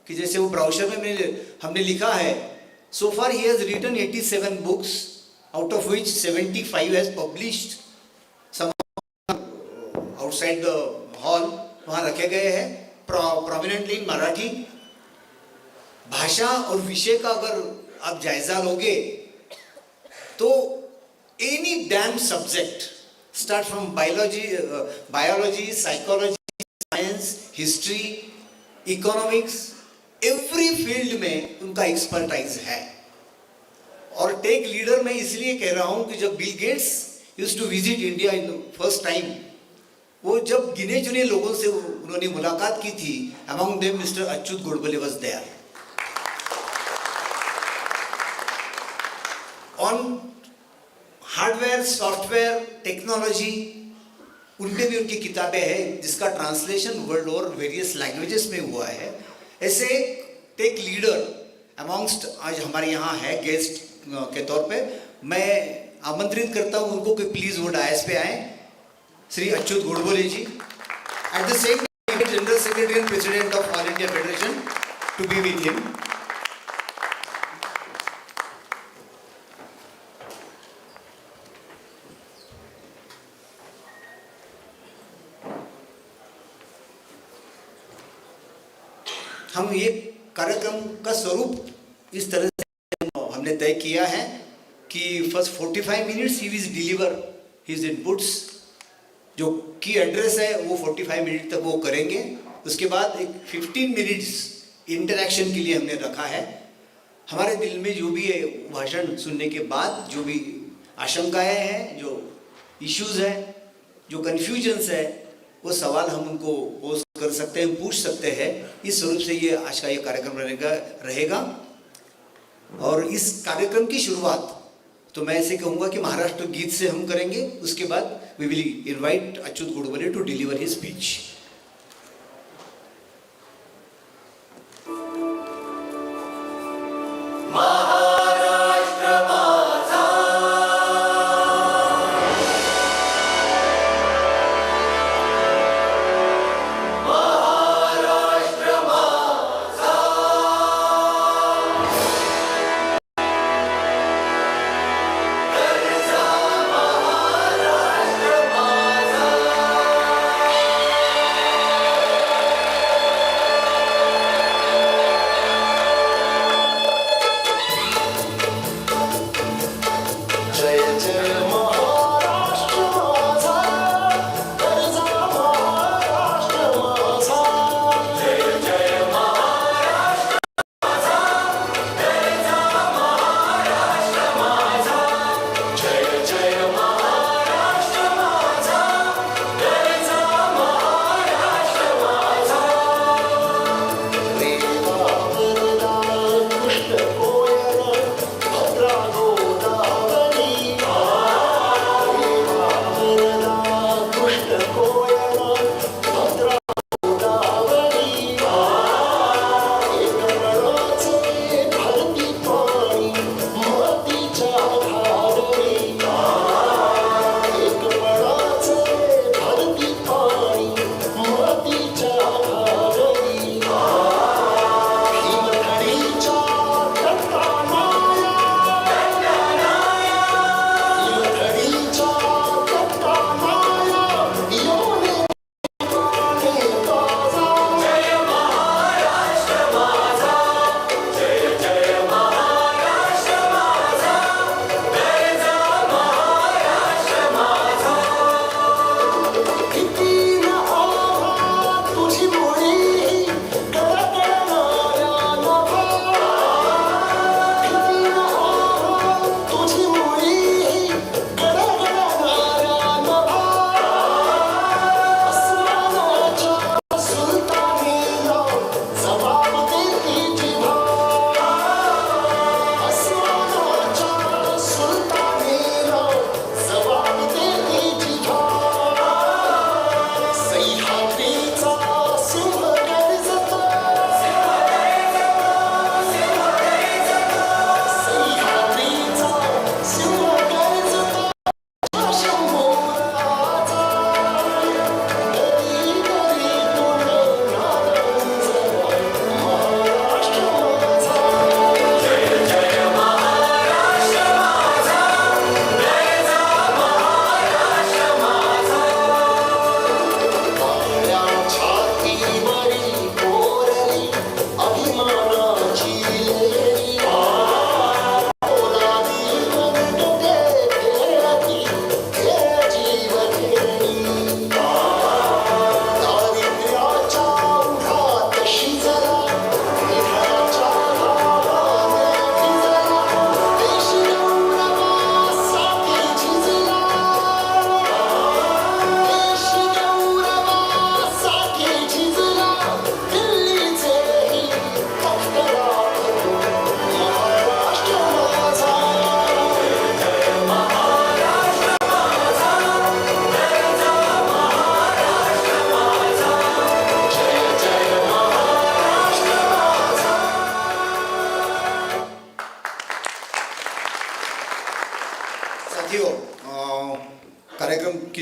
कि जैसे वो ब्राउशर में हमने लिखा है, so far he has written 87 books, out of which 75 has published. Some outside the hall वहाँ रखे गए हैं, prominently in Marathi. भाषा और विषय का अगर आप जायजा लोगे तो any damn subject, start from biology, psychology, science, history, economics, every field में उनका एक्सपर्टाइज है. और टेक लीडर मैं इसलिए कह रहा हूं कि जब Bill Gates used to visit India in first time, वो जब गिने चुने लोगों से उन्होंने मुलाकात की थी, among them mister Achyut Godbole was there. On hardware, software, technology, उन पे भी उनकी किताबें हैं जिसका ट्रांसलेशन वर्ल्ड और वेरियस लैंग्वेजेस में हुआ है. ऐसे टेक लीडर अमॉन्ग्स्ट आज हमारे यहाँ है गेस्ट के तौर पे. मैं आमंत्रित करता हूँ उनको कि प्लीज वो डायस पे आए, Shri Achyut Godbole ji. At the same time general secretary and president of all India federation to be with him. हम ये कार्यक्रम का स्वरूप इस तरह से हमने तय किया है कि first 45 minutes he will deliver his inputs. जो की एड्रेस है वो 45 मिनट तक वो करेंगे. उसके बाद एक 15 मिनट्स इंटरेक्शन के लिए हमने रखा है. हमारे दिल में जो भी है भाषण सुनने के बाद जो भी आशंकाएं हैं, जो इश्यूज हैं, जो कन्फ्यूजन्स है, वो सवाल हम उनको पोस्ट कर सकते हैं, पूछ सकते हैं. इस स्वरूप से ये आज का ये कार्यक्रम रहेगा. और इस कार्यक्रम की शुरुआत तो मैं ऐसे कहूँगा कि महाराष्ट्र गीत से हम करेंगे. उसके बाद we will invite Achyut Godbole to deliver his speech.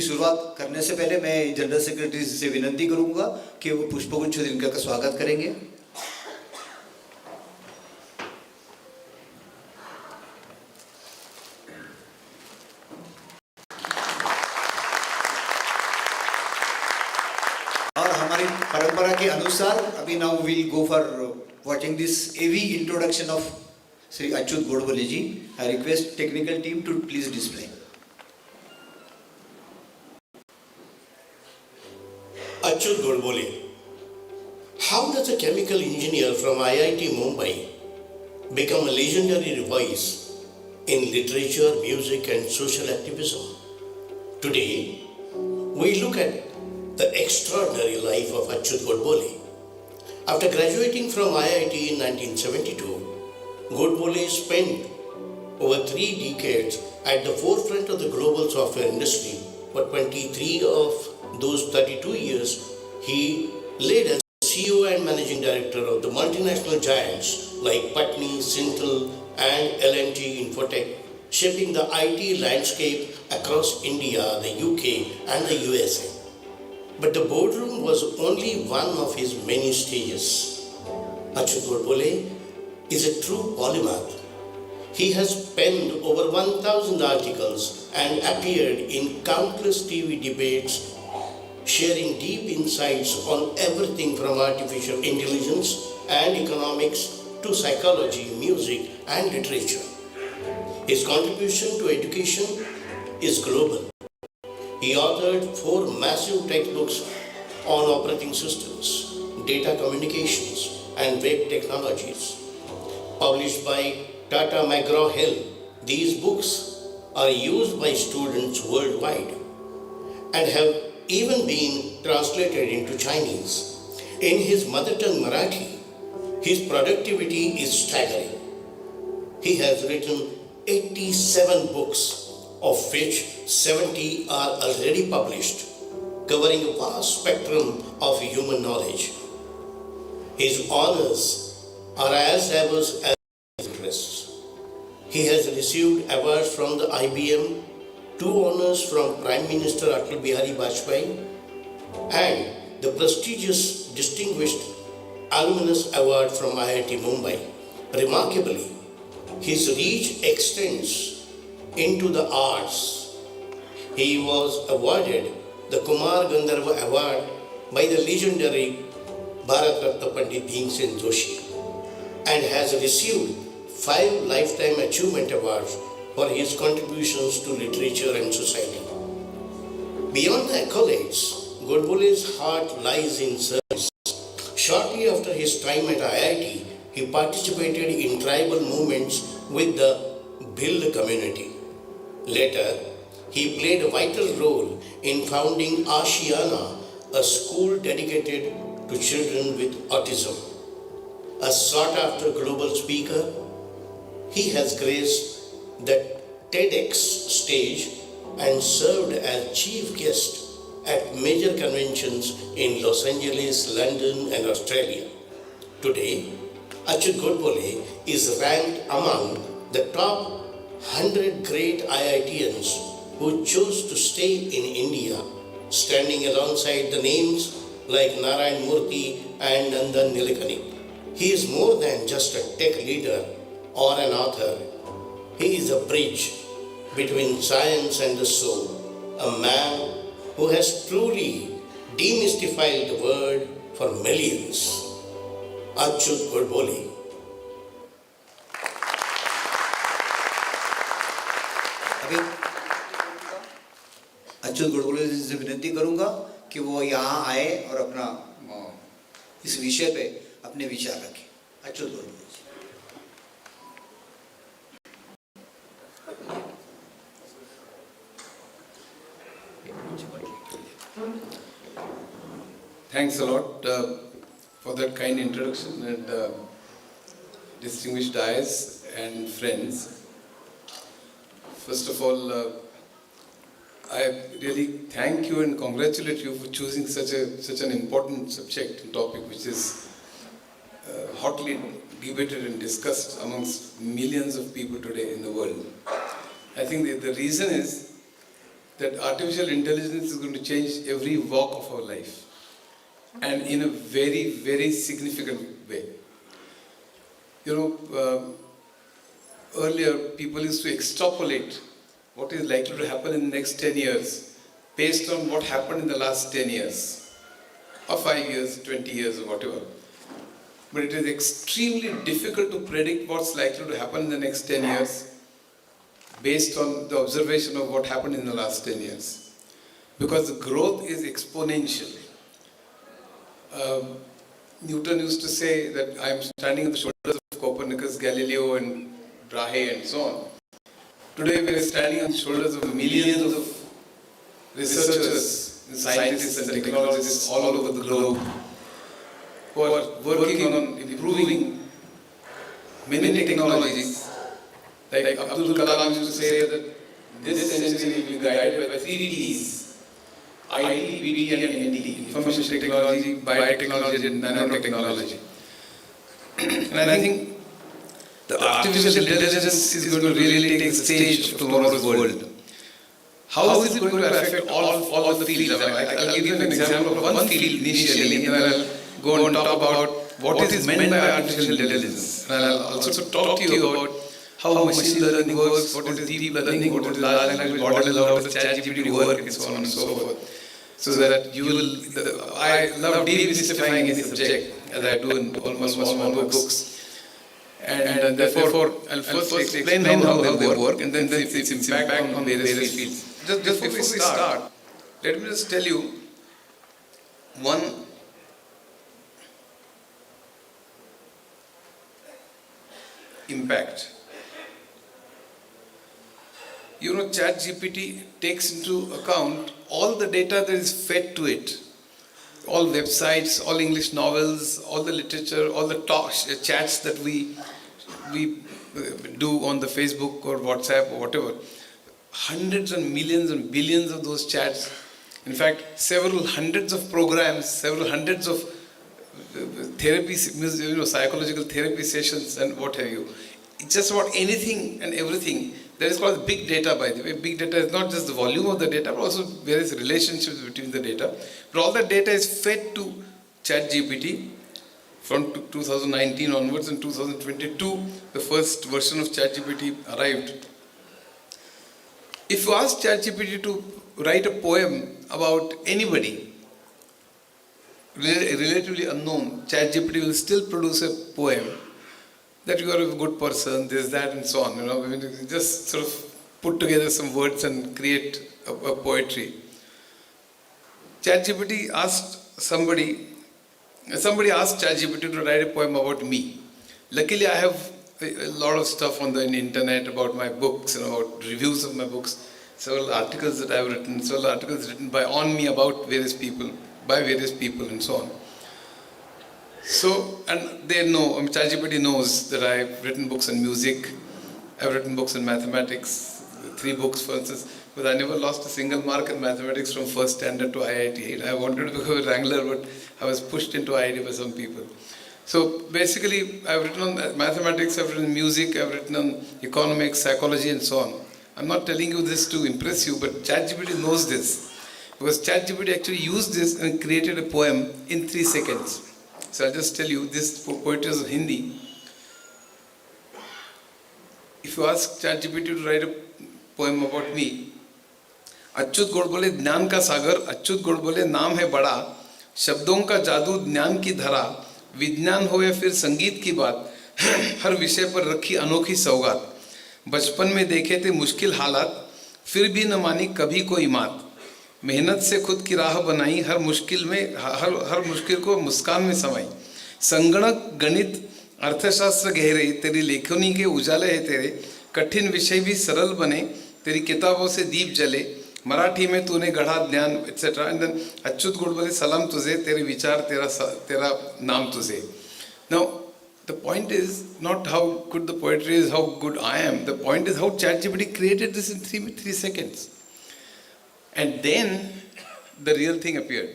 की शुरुआत करने से पहले मैं जनरल सेक्रेटरी से विनती करूंगा कि वो पुष्पगुच्छ से इनका स्वागत करेंगे। और हमारी परंपरा के अनुसार अभी now we'll go for watching this AV introduction of Sri Achyut Godbole ji. I request technical team to please display. Achyut Godbole. How does a chemical engineer from IIT Mumbai become a legendary voice in literature, music and social activism? Today, we look at the extraordinary life of Achyut Godbole. After graduating from IIT in 1972, Godbole spent over 3 decades at the forefront of the global software industry. For 23 of those 32 years, he led as CEO and Managing Director of the multinational giants like Patni, Syntel and L&T Infotech, shaping the IT landscape across India, the UK and the USA. But the boardroom was only one of his many stages. Achyut Godbole is a true polymath. He has penned over 1,000 articles and appeared in countless TV debates, sharing deep insights on everything from artificial intelligence and economics to psychology, music and literature. His contribution to education is global. He authored 4 massive textbooks on operating systems, data communications and web technologies. Published by Tata McGraw-Hill, these books are used by students worldwide and have even been translated into Chinese. In his mother tongue Marathi, his productivity is staggering. He has written 87 books, of which 70 are already published, covering a vast spectrum of human knowledge. His honors are as diverse as his interests. He has received awards from the IBM, 2 honors from Prime Minister Atal Bihari Vajpayee, and the prestigious Distinguished Alumnus Award from IIT Mumbai. Remarkably, his reach extends into the arts. He was awarded the Kumar Gandharva Award by the legendary Bharat Ratna Pandit Bhimsen Joshi and has received 5 Lifetime Achievement Awards for his contributions to literature and society. Beyond the accolades, Godbole's heart lies in service. Shortly after his time at IIT, he participated in tribal movements with the Bhil community. Later, he played a vital role in founding ASHIANA, a school dedicated to children with autism. A sought-after global speaker, he has graced the TEDx stage and served as chief guest at major conventions in Los Angeles, London and Australia. Today, Achyut Godbole is ranked among the top 100 great IITians who chose to stay in India, standing alongside the names like Narayan Murthy and Nandan Nilekani. He is more than just a tech leader or an author. He is a bridge between science and the soul, a man who has truly demystified the word for millions. Achyut Godbole. Achyut Godbole से विनती करूंगा कि वो यहाँ आए और अपना इस विषय पे अपने विचार रखें। अच्युत गोडबोले जी। Thanks a lot for that kind introduction and distinguished dais and friends. First of all, I really thank you and congratulate you for choosing such an important subject and topic, which is hotly debated and discussed amongst millions of people today in the world. I think the reason is that artificial intelligence is going to change every walk of our life, and in a very, very significant way. You know, earlier people used to extrapolate what is likely to happen in the next 10 years based on what happened in the last 10 years, or 5 years, 20 years, or whatever. But it is extremely difficult to predict what's likely to happen in the next 10 years based on the observation of what happened in the last 10 years. Because the growth is exponential. Newton used to say that I am standing on the shoulders of Copernicus, Galileo and Brahe and so on. Today we are standing on the shoulders of millions of researchers, scientists and technologists all over the globe who are working on improving many technologies. Like Abdul Kalam used to say that this century will be guided by 3 Ds: IT, BT and NT, information technology, biotechnology and nanotechnology. And I think the artificial intelligence is going to really take the stage of tomorrow's world. How is it going to affect all the fields? I'll give you an example of one field initially, and then I'll go and talk about what is meant by artificial intelligence. And I'll also talk to you about how machine learning works, what is deep learning, what is large language model, how does ChatGPT work, and so on and so forth. So that you will, I love demystifying any subject, as I do in almost all my books. And therefore, I'll first explain how they work and then its impact on various fields. Just before we start, let me just tell you one impact. You know, ChatGPT takes into account all the data that is fed to it. All websites, all English novels, all the literature, all the chats that we do on the Facebook or WhatsApp or whatever. Hundreds and millions and billions of those chats. In fact, several hundreds of programs, several hundreds of therapy, psychological therapy sessions and what have you. It's just about anything and everything. That is called big data, by the way. Big data is not just the volume of the data, but also various relationships between the data. But all that data is fed to ChatGPT from 2019 onwards. In 2022, the first version of ChatGPT arrived. If you ask ChatGPT to write a poem about anybody, relatively unknown, ChatGPT will still produce a poem that you are a good person, this, that, and so on. You know, I mean, just sort of put together some words and create a poetry. ChatGPT asked somebody asked ChatGPT to write a poem about me. Luckily, I have a lot of stuff on the internet about my books and about reviews of my books, several articles that I have written, several articles written on me about various people, by various people, and so on. So, and they know, ChatGPT knows that I've written books on music, I've written books on mathematics, 3 books for instance, but I never lost a single mark in mathematics from first standard to IIT. I wanted to become a wrangler, but I was pushed into IIT by some people. So basically, I've written on mathematics, I've written music, I've written on economics, psychology, and so on. I'm not telling you this to impress you, but ChatGPT knows this. Because ChatGPT actually used this and created a poem in 3 seconds. So I'll just tell you, this poetry is in Hindi. If you ask ChatGPT to write a poem about me, Achyut Godbole ज्ञान का सागर, अच्युत गोडबोले नाम है बड़ा, शब्दों का जादू ज्ञान की धरा, विज्ञान हो या फिर संगीत की बात, हर विषय पर रखी अनोखी सौगात, बचपन में देखे थे मुश्किल हालात, फिर भी न मानी कभी कोई मात, मेहनत से खुद की राह बनाई, हर मुश्किल को मुस्कान में समाई, संगणक गणित अर्थशास्त्र गहरे, तेरी लेखनी के उजाले है तेरे, कठिन विषय भी सरल बने, तेरी किताबों से दीप जले, मराठी में तूने गढ़ा ज्ञान, etc. And then Achyut Godbole सलाम तुझे, तेरे विचार तेरा नाम तुझे. Now, the point is not how good the poetry is, how good I am. The point is how ChatGPT created this in 3 seconds. And then the real thing appeared.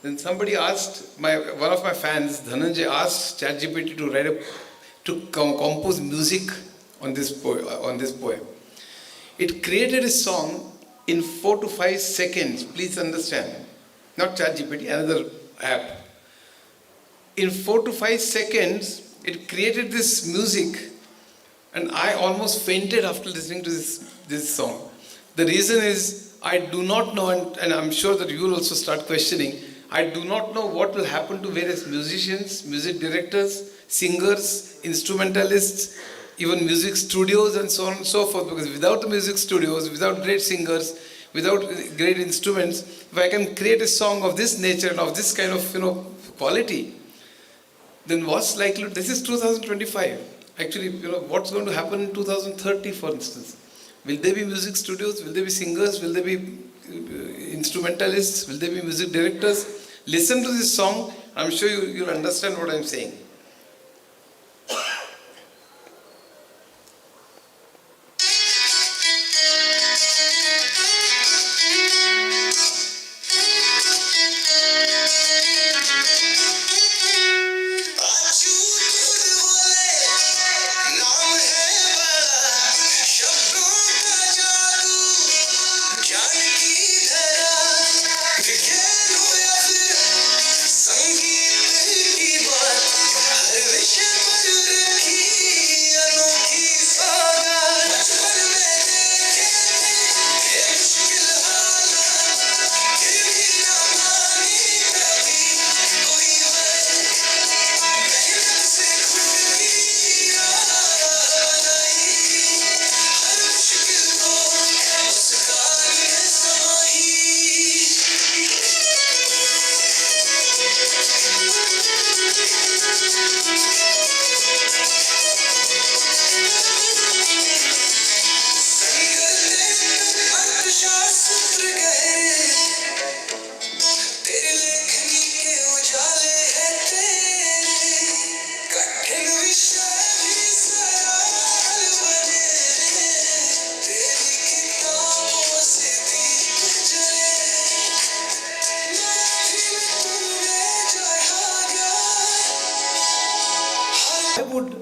Then somebody asked, one of my fans, Dhananjay, asked ChatGPT to compose music on this poem. It created a song in 4 to 5 seconds, please understand, not ChatGPT, another app. In 4 to 5 seconds, it created this music, and I almost fainted after listening to this song. The reason is, I do not know, and I'm sure that you will also start questioning, I do not know what will happen to various musicians, music directors, singers, instrumentalists, even music studios and so on and so forth, because without the music studios, without great singers, without great instruments, if I can create a song of this nature and of this kind of quality, then what's likely, this is 2025. Actually, what's going to happen in 2030, for instance? Will there be music studios? Will there be singers? Will there be instrumentalists? Will there be music directors? Listen to this song. I'm sure you'll understand what I'm saying.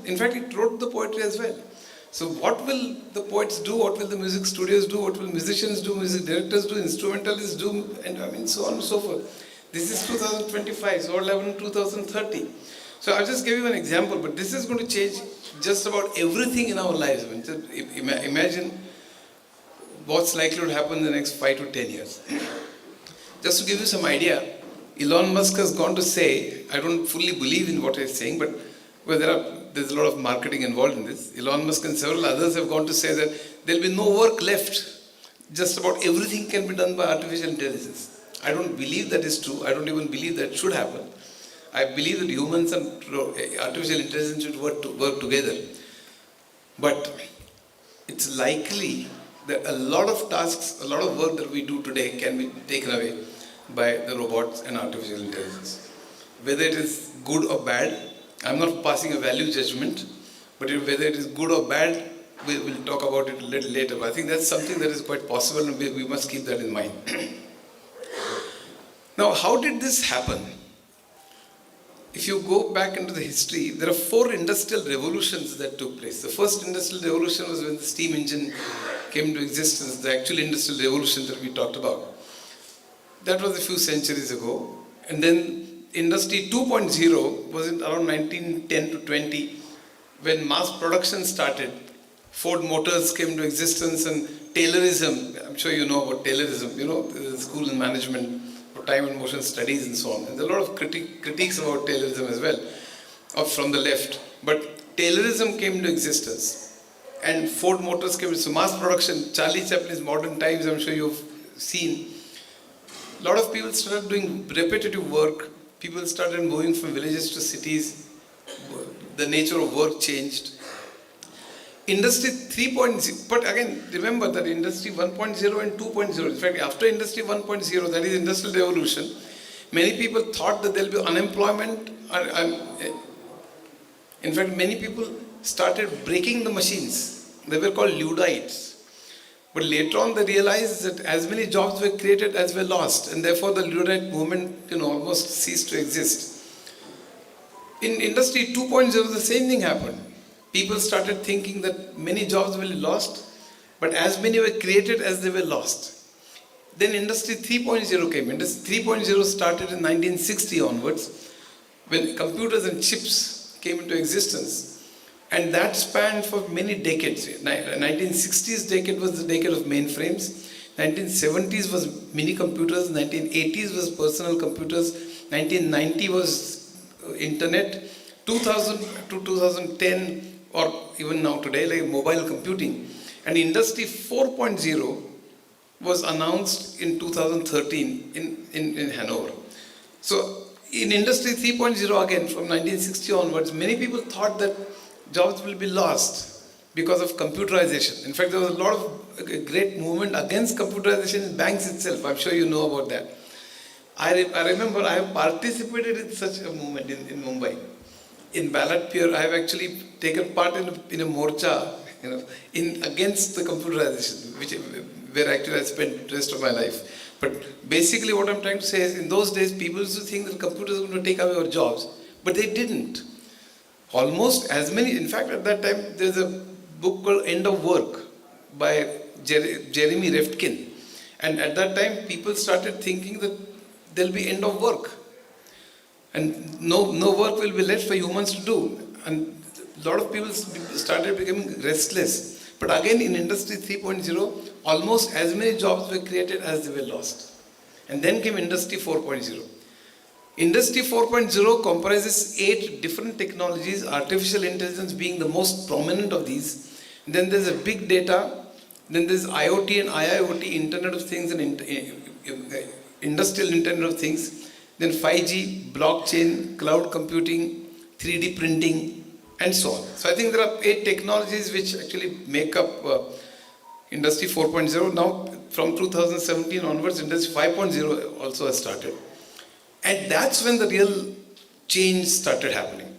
In fact, it wrote the poetry as well. So what will the poets do? What will the music studios do? What will musicians do? Music directors do? Instrumentalists do? And so on and so forth. This is 2025, so what will happen in 2030? So I'll just give you an example, but this is going to change just about everything in our lives. I mean, just imagine what's likely to happen in the next 5 to 10 years. Just to give you some idea, Elon Musk has gone to say, I don't fully believe in what he's saying, but there's a lot of marketing involved in this. Elon Musk and several others have gone to say that there'll be no work left. Just about everything can be done by artificial intelligence. I don't believe that is true. I don't even believe that should happen. I believe that humans and artificial intelligence should work together. But it's likely that a lot of tasks, a lot of work that we do today can be taken away by the robots and artificial intelligence. Whether it is good or bad, I'm not passing a value judgment, but whether it is good or bad, we'll talk about it a little later. But I think that's something that is quite possible, and we must keep that in mind. Now, how did this happen? If you go back into the history, there are 4 industrial revolutions that took place. The first industrial revolution was when the steam engine came into existence, the actual industrial revolution that we talked about. That was a few centuries ago. And then Industry 2.0 was in around 1910 to 20, when mass production started. Ford Motors came into existence, and Taylorism, I'm sure you know about Taylorism, the school in management for time and motion studies and so on. And there are a lot of critiques about Taylorism as well, from the left. But Taylorism came into existence, and Ford Motors came into, so mass production, Charlie Chaplin's Modern Times, I'm sure you've seen. A lot of people started doing repetitive work. People started moving from villages to cities. The nature of work changed. Industry 3.0, but again, remember that Industry 1.0 and 2.0, in fact, after Industry 1.0, that is Industrial Revolution, many people thought that there will be unemployment. In fact, many people started breaking the machines. They were called Luddites. But later on, they realized that as many jobs were created as were lost, and therefore the Luddite movement almost ceased to exist. In Industry 2.0, the same thing happened. People started thinking that many jobs will be lost, but as many were created as they were lost. Then Industry 3.0 came. Industry 3.0 started in 1960 onwards, when computers and chips came into existence. And that spanned for many decades. 1960s decade was the decade of mainframes. 1970s was mini computers. 1980s was personal computers. 1990 was internet. 2000 to 2010, or even now today, like mobile computing. And Industry 4.0 was announced in 2013 in Hanover. So in Industry 3.0 again, from 1960 onwards, many people thought that jobs will be lost because of computerization. In fact, there was a lot of great movement against computerization in banks itself. I'm sure you know about that. I remember I have participated in such a movement in Mumbai. In Ballotpur, I have actually taken part in a morcha, in against the computerization, where actually I spent the rest of my life. But basically what I'm trying to say is, in those days, people used to think that computers are going to take away our jobs, but they didn't. Almost as many, in fact, at that time, there's a book called End of Work by Jeremy Rifkin. And at that time, people started thinking that there'll be end of work. And no work will be left for humans to do. And a lot of people started becoming restless. But again, in Industry 3.0, almost as many jobs were created as they were lost. And then came Industry 4.0. Industry 4.0 comprises 8 different technologies, artificial intelligence being the most prominent of these. And then there's a big data, then there's IoT and IIoT, Internet of Things and Industrial Internet of Things, then 5G, blockchain, cloud computing, 3D printing, and so on. So I think there are 8 technologies which actually make up Industry 4.0. Now, from 2017 onwards, Industry 5.0 also has started. And that's when the real change started happening.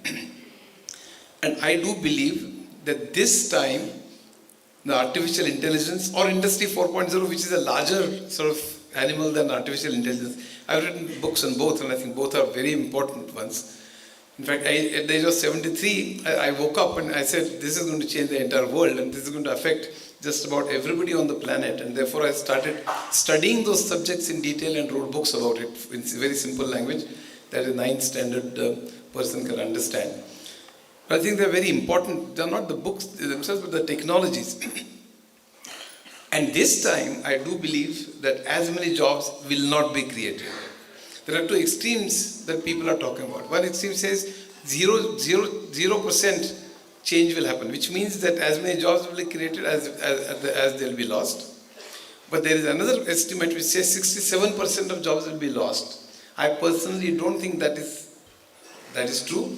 And I do believe that this time, the artificial intelligence, or Industry 4.0, which is a larger sort of animal than artificial intelligence. I've written books on both, and I think both are very important ones. In fact, at the age of 73, I woke up and I said, this is going to change the entire world, and this is going to affect just about everybody on the planet. And therefore, I started studying those subjects in detail and wrote books about it in very simple language that a 9th standard person can understand. But I think they're very important. They're not the books themselves, but the technologies. And this time, I do believe that as many jobs will not be created. There are 2 extremes that people are talking about. One extreme says 0% change will happen, which means that as many jobs will be created as they'll be lost. But there is another estimate which says 67% of jobs will be lost. I personally don't think that is true.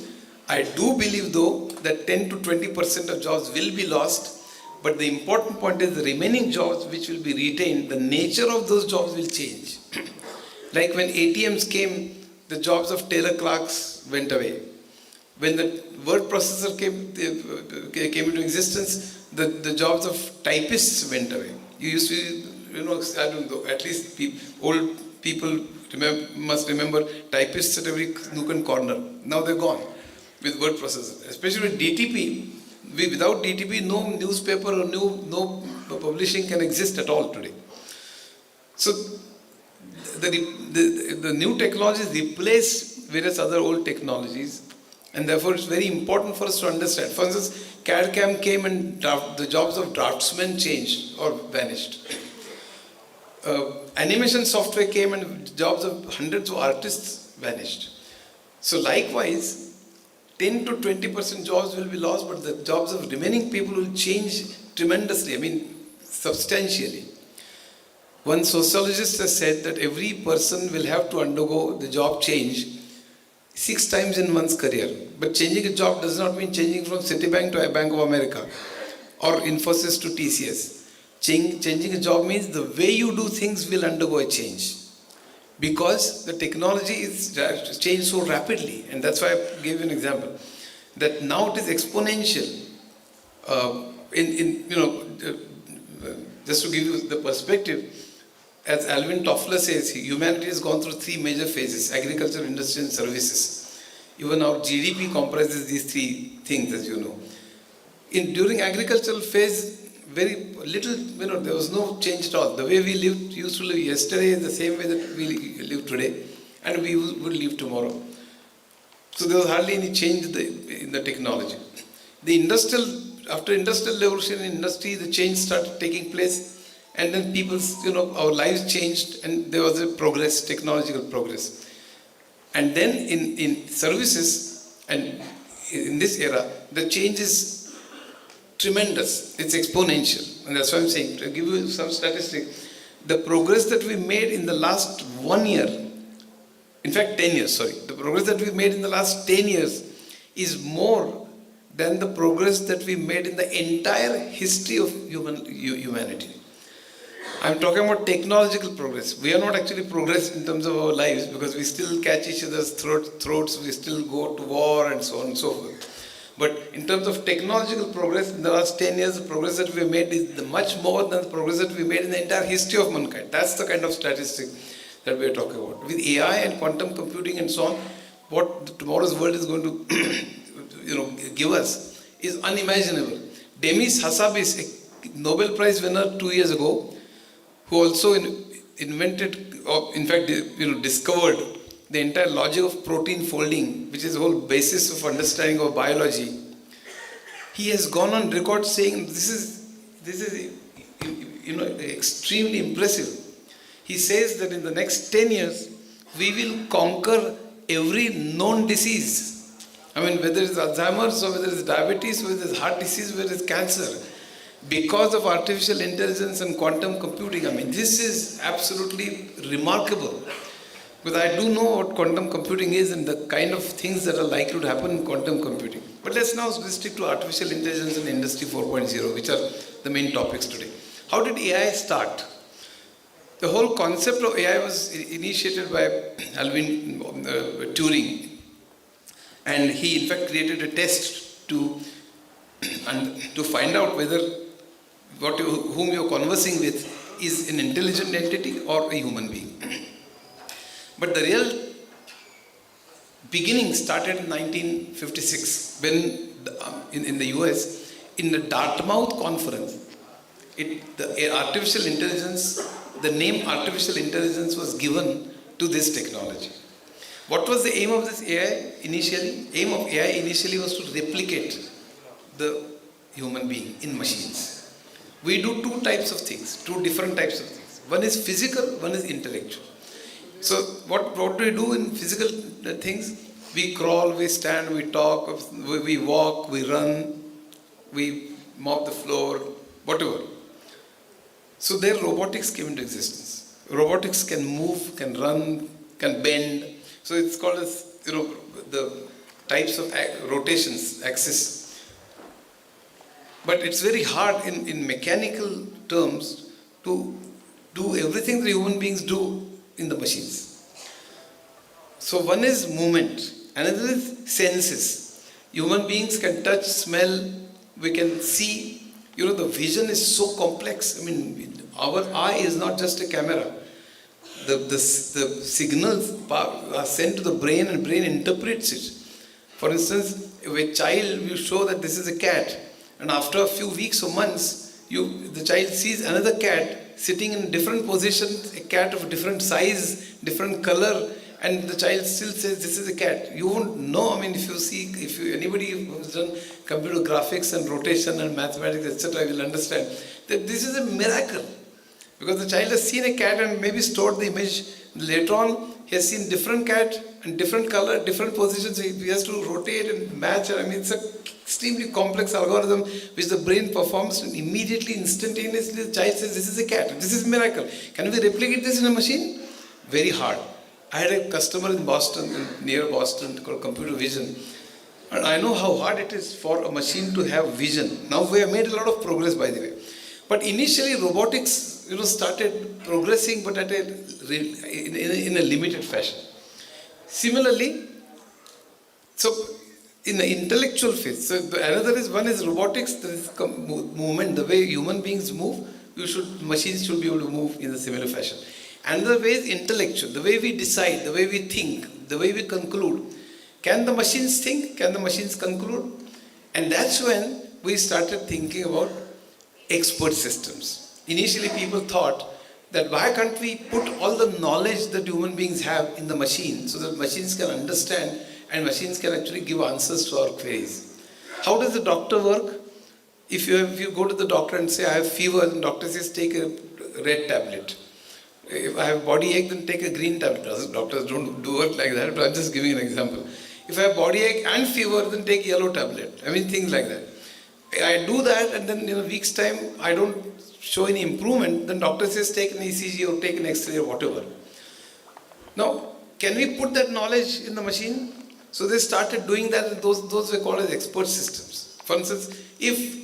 I do believe, though, that 10 to 20% of jobs will be lost. But the important point is the remaining jobs which will be retained, the nature of those jobs will change. Like when ATMs came, the jobs of tailor clerks went away. When the word processor came into existence, the jobs of typists went away. You used to, I don't know, at least old people must remember typists at every nook and corner. Now they're gone with word processor. Especially with DTP, without DTP, no newspaper or no publishing can exist at all today. So the new technologies replace various other old technologies, and therefore it's very important for us to understand. For instance, CAD-CAM came and the jobs of draftsmen changed or vanished. Animation software came and jobs of hundreds of artists vanished. So likewise, 10 to 20% jobs will be lost, but the jobs of remaining people will change tremendously, substantially. One sociologist has said that every person will have to undergo the job change 6 times in one's career. But changing a job does not mean changing from Citibank to Bank of America or Infosys to TCS. Changing a job means the way you do things will undergo a change. Because the technology is changed so rapidly, and that's why I gave you an example, that now it is exponential. Just to give you the perspective, as Alvin Toffler says, humanity has gone through 3 major phases: agriculture, industry, and services. Even our GDP comprises these 3 things, as you know. During agricultural phase, very little, there was no change at all. The way we used to live yesterday is the same way that we live today, and we would live tomorrow. So there was hardly any change in the technology. After industrial revolution in industry, the change started taking place, and then our lives changed, and there was a progress, technological progress. And then in services, and in this era, the change is tremendous. It's exponential. And that's why I'm saying, to give you some statistics, the progress that we made in the last 1 year, in fact 10 years, the progress that we made in the last 10 years is more than the progress that we made in the entire history of humanity. I'm talking about technological progress. We are not actually progressed in terms of our lives, because we still catch each other's throats, we still go to war and so on and so forth. But in terms of technological progress, in the last 10 years, the progress that we made is much more than the progress that we made in the entire history of mankind. That's the kind of statistic that we are talking about. With AI and quantum computing and so on, what tomorrow's world is going to give us is unimaginable. Demis Hassabis, a Nobel Prize winner 2 years ago, who also invented, or in fact, discovered the entire logic of protein folding, which is the whole basis of understanding of biology. He has gone on record saying this is extremely impressive. He says that in the next 10 years, we will conquer every known disease. I mean, whether it's Alzheimer's, or whether it's diabetes, whether it's heart disease, whether it's cancer, because of artificial intelligence and quantum computing. I mean, this is absolutely remarkable. Because I do know what quantum computing is and the kind of things that are likely to happen in quantum computing. But let's now stick to artificial intelligence and Industry 4.0, which are the main topics today. How did AI start? The whole concept of AI was initiated by Alvin Turing. And he in fact created a test to find out whether whom you're conversing with is an intelligent entity or a human being. But the real beginning started in 1956 when in the US, in the Dartmouth conference, the artificial intelligence, the name artificial intelligence was given to this technology. What was the aim of this AI initially? Aim of AI initially was to replicate the human being in machines. We do two different types of things. One is physical, one is intellectual. So what do we do in physical things? We crawl, we stand, we talk, we walk, we run, we mop the floor, whatever. So there robotics came into existence. Robotics can move, can run, can bend. So it's called as, the types of rotations, axis. But it's very hard in mechanical terms to do everything that human beings do in the machines. So one is movement, another is senses. Human beings can touch, smell, we can see. The vision is so complex. I mean, our eye is not just a camera. The signals are sent to the brain, and brain interprets it. For instance, if a child, you show that this is a cat, and after a few weeks or months, the child sees another cat sitting in different positions, a cat of different size, different color, and the child still says this is a cat. You won't know. I mean, anybody who's done computer graphics and rotation and mathematics, etc., will understand that this is a miracle. Because the child has seen a cat and maybe stored the image. Later on, he has seen different cat and different color, different positions. He has to rotate and match. I mean, it's an extremely complex algorithm which the brain performs, and immediately, instantaneously, the child says, this is a cat. This is a miracle. Can we replicate this in a machine? Very hard. I had a customer in Boston, near Boston, called Computer Vision. And I know how hard it is for a machine to have vision. Now we have made a lot of progress, by the way. But initially, robotics started progressing, but in a limited fashion. Similarly, so in the intellectual phase, so one is robotics, there is movement, the way human beings move, machines should be able to move in a similar fashion. Another way is intellectual, the way we decide, the way we think, the way we conclude. Can the machines think? Can the machines conclude? And that's when we started thinking about expert systems. Initially people thought that why can't we put all the knowledge that human beings have in the machine so that machines can understand and machines can actually give answers to our queries. How does the doctor work? If you go to the doctor and say, I have fever, the doctor says, take a red tablet. If I have body ache, then take a green tablet. Doctors don't do it like that, but I'm just giving an example. If I have body ache and fever, then take yellow tablet. I mean, things like that. I do that, and then in a week's time, I don't show any improvement, then doctor says, take an ECG or take an X-ray or whatever. Now, can we put that knowledge in the machine? So they started doing that, and those were called as expert systems. For instance, if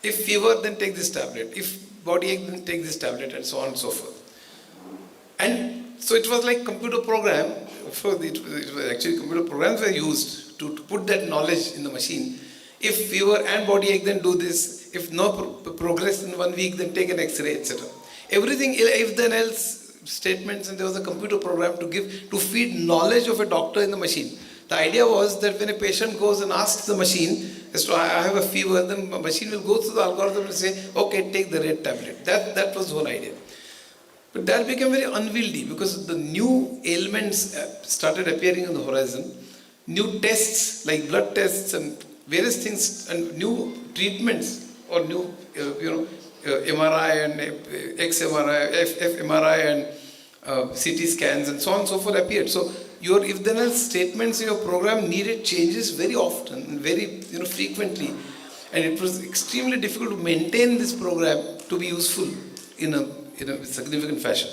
fever, then take this tablet. If body ache, then take this tablet, and so on and so forth. And so it was like computer program. It was actually computer programs were used to put that knowledge in the machine. If fever and body ache, then do this. If no progress in 1 week, then take an X-ray, etc. Everything, if then else statements, and there was a computer program to feed knowledge of a doctor in the machine. The idea was that when a patient goes and asks the machine, as to I have a fever, then the machine will go through the algorithm and say, okay, take the red tablet. That was the whole idea. But that became very unwieldy because the new ailments started appearing on the horizon. New tests like blood tests and various things and new treatments or new MRI and XMRI, fMRI and CT scans and so on and so forth appeared. So your if then else statements in your program needed changes very often and very frequently, and it was extremely difficult to maintain this program to be useful in a significant fashion.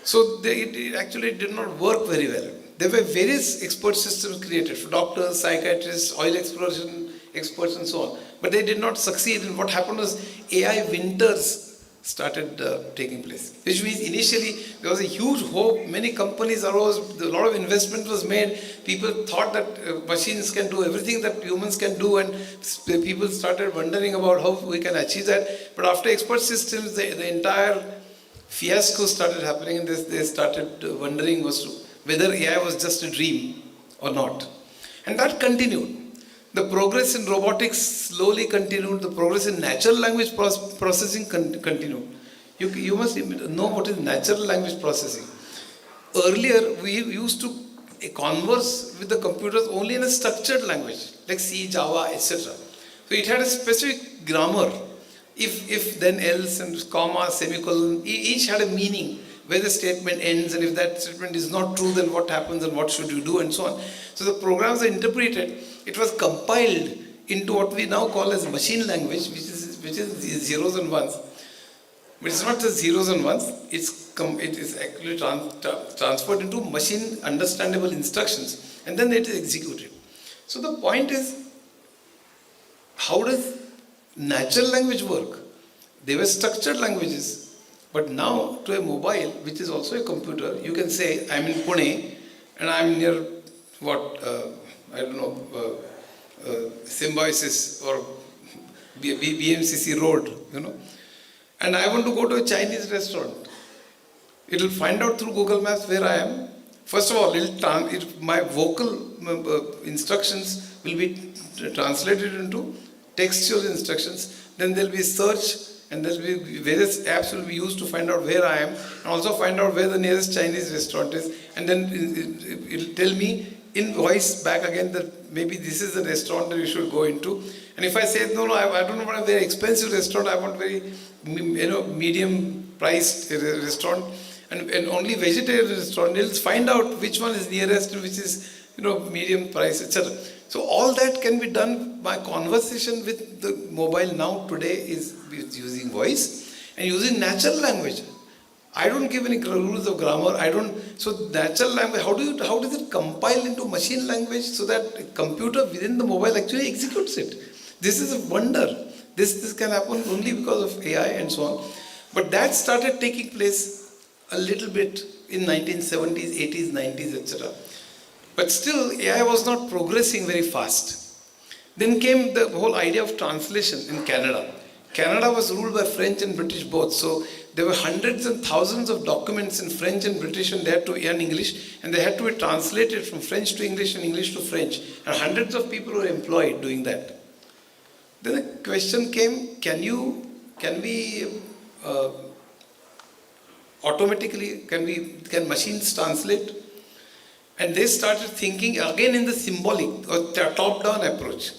So it actually did not work very well. There were various expert systems created for doctors, psychiatrists, oil exploration experts and so on. But they did not succeed, and what happened was AI winters started taking place. Which means initially there was a huge hope, many companies arose, a lot of investment was made, people thought that machines can do everything that humans can do, and people started wondering about how we can achieve that. But after expert systems, the entire fiasco started happening, and they started wondering whether AI was just a dream or not. And that continued. The progress in robotics slowly continued. The progress in natural language processing continued. You must know what is natural language processing. Earlier, we used to converse with the computers only in a structured language, like C, Java, etc. So it had a specific grammar. If, then, else, and comma, semicolon, each had a meaning, where the statement ends, and if that statement is not true, then what happens and what should you do, and so on. So the programs are interpreted. It was compiled into what we now call as machine language, which is zeros and ones. But it's not just zeros and ones. It is actually transferred into machine understandable instructions, and then it is executed. So the point is, how does natural language work? They were structured languages, but now to a mobile, which is also a computer, you can say, I'm in Pune, and I'm near Symbiosis or BMCC Road, and I want to go to a Chinese restaurant. It will find out through Google Maps where I am. First of all, my vocal instructions will be translated into textual instructions. Then there will be search, and there will be various apps will be used to find out where I am, and also find out where the nearest Chinese restaurant is, and then it will tell me in voice back again that maybe this is the restaurant that you should go into. And if I say, no, I don't want a very expensive restaurant, I want very medium priced restaurant, and only vegetarian restaurant, it'll find out which one is nearest and which is medium price, etc. So all that can be done by conversation with the mobile now today is using voice and using natural language. I don't give any rules of grammar. So natural language, how does it compile into machine language so that a computer within the mobile actually executes it? This is a wonder. This can happen only because of AI and so on. But that started taking place a little bit in 1970s, 80s, 90s, etc. But still, AI was not progressing very fast. Then came the whole idea of translation in Canada. Canada was ruled by French and British both, so there were hundreds and thousands of documents in French and British, and they had to in English, and they had to be translated from French to English and English to French, and hundreds of people were employed doing that. Then the question came, can we automatically, can machines translate? And they started thinking again in the symbolic or top-down approach.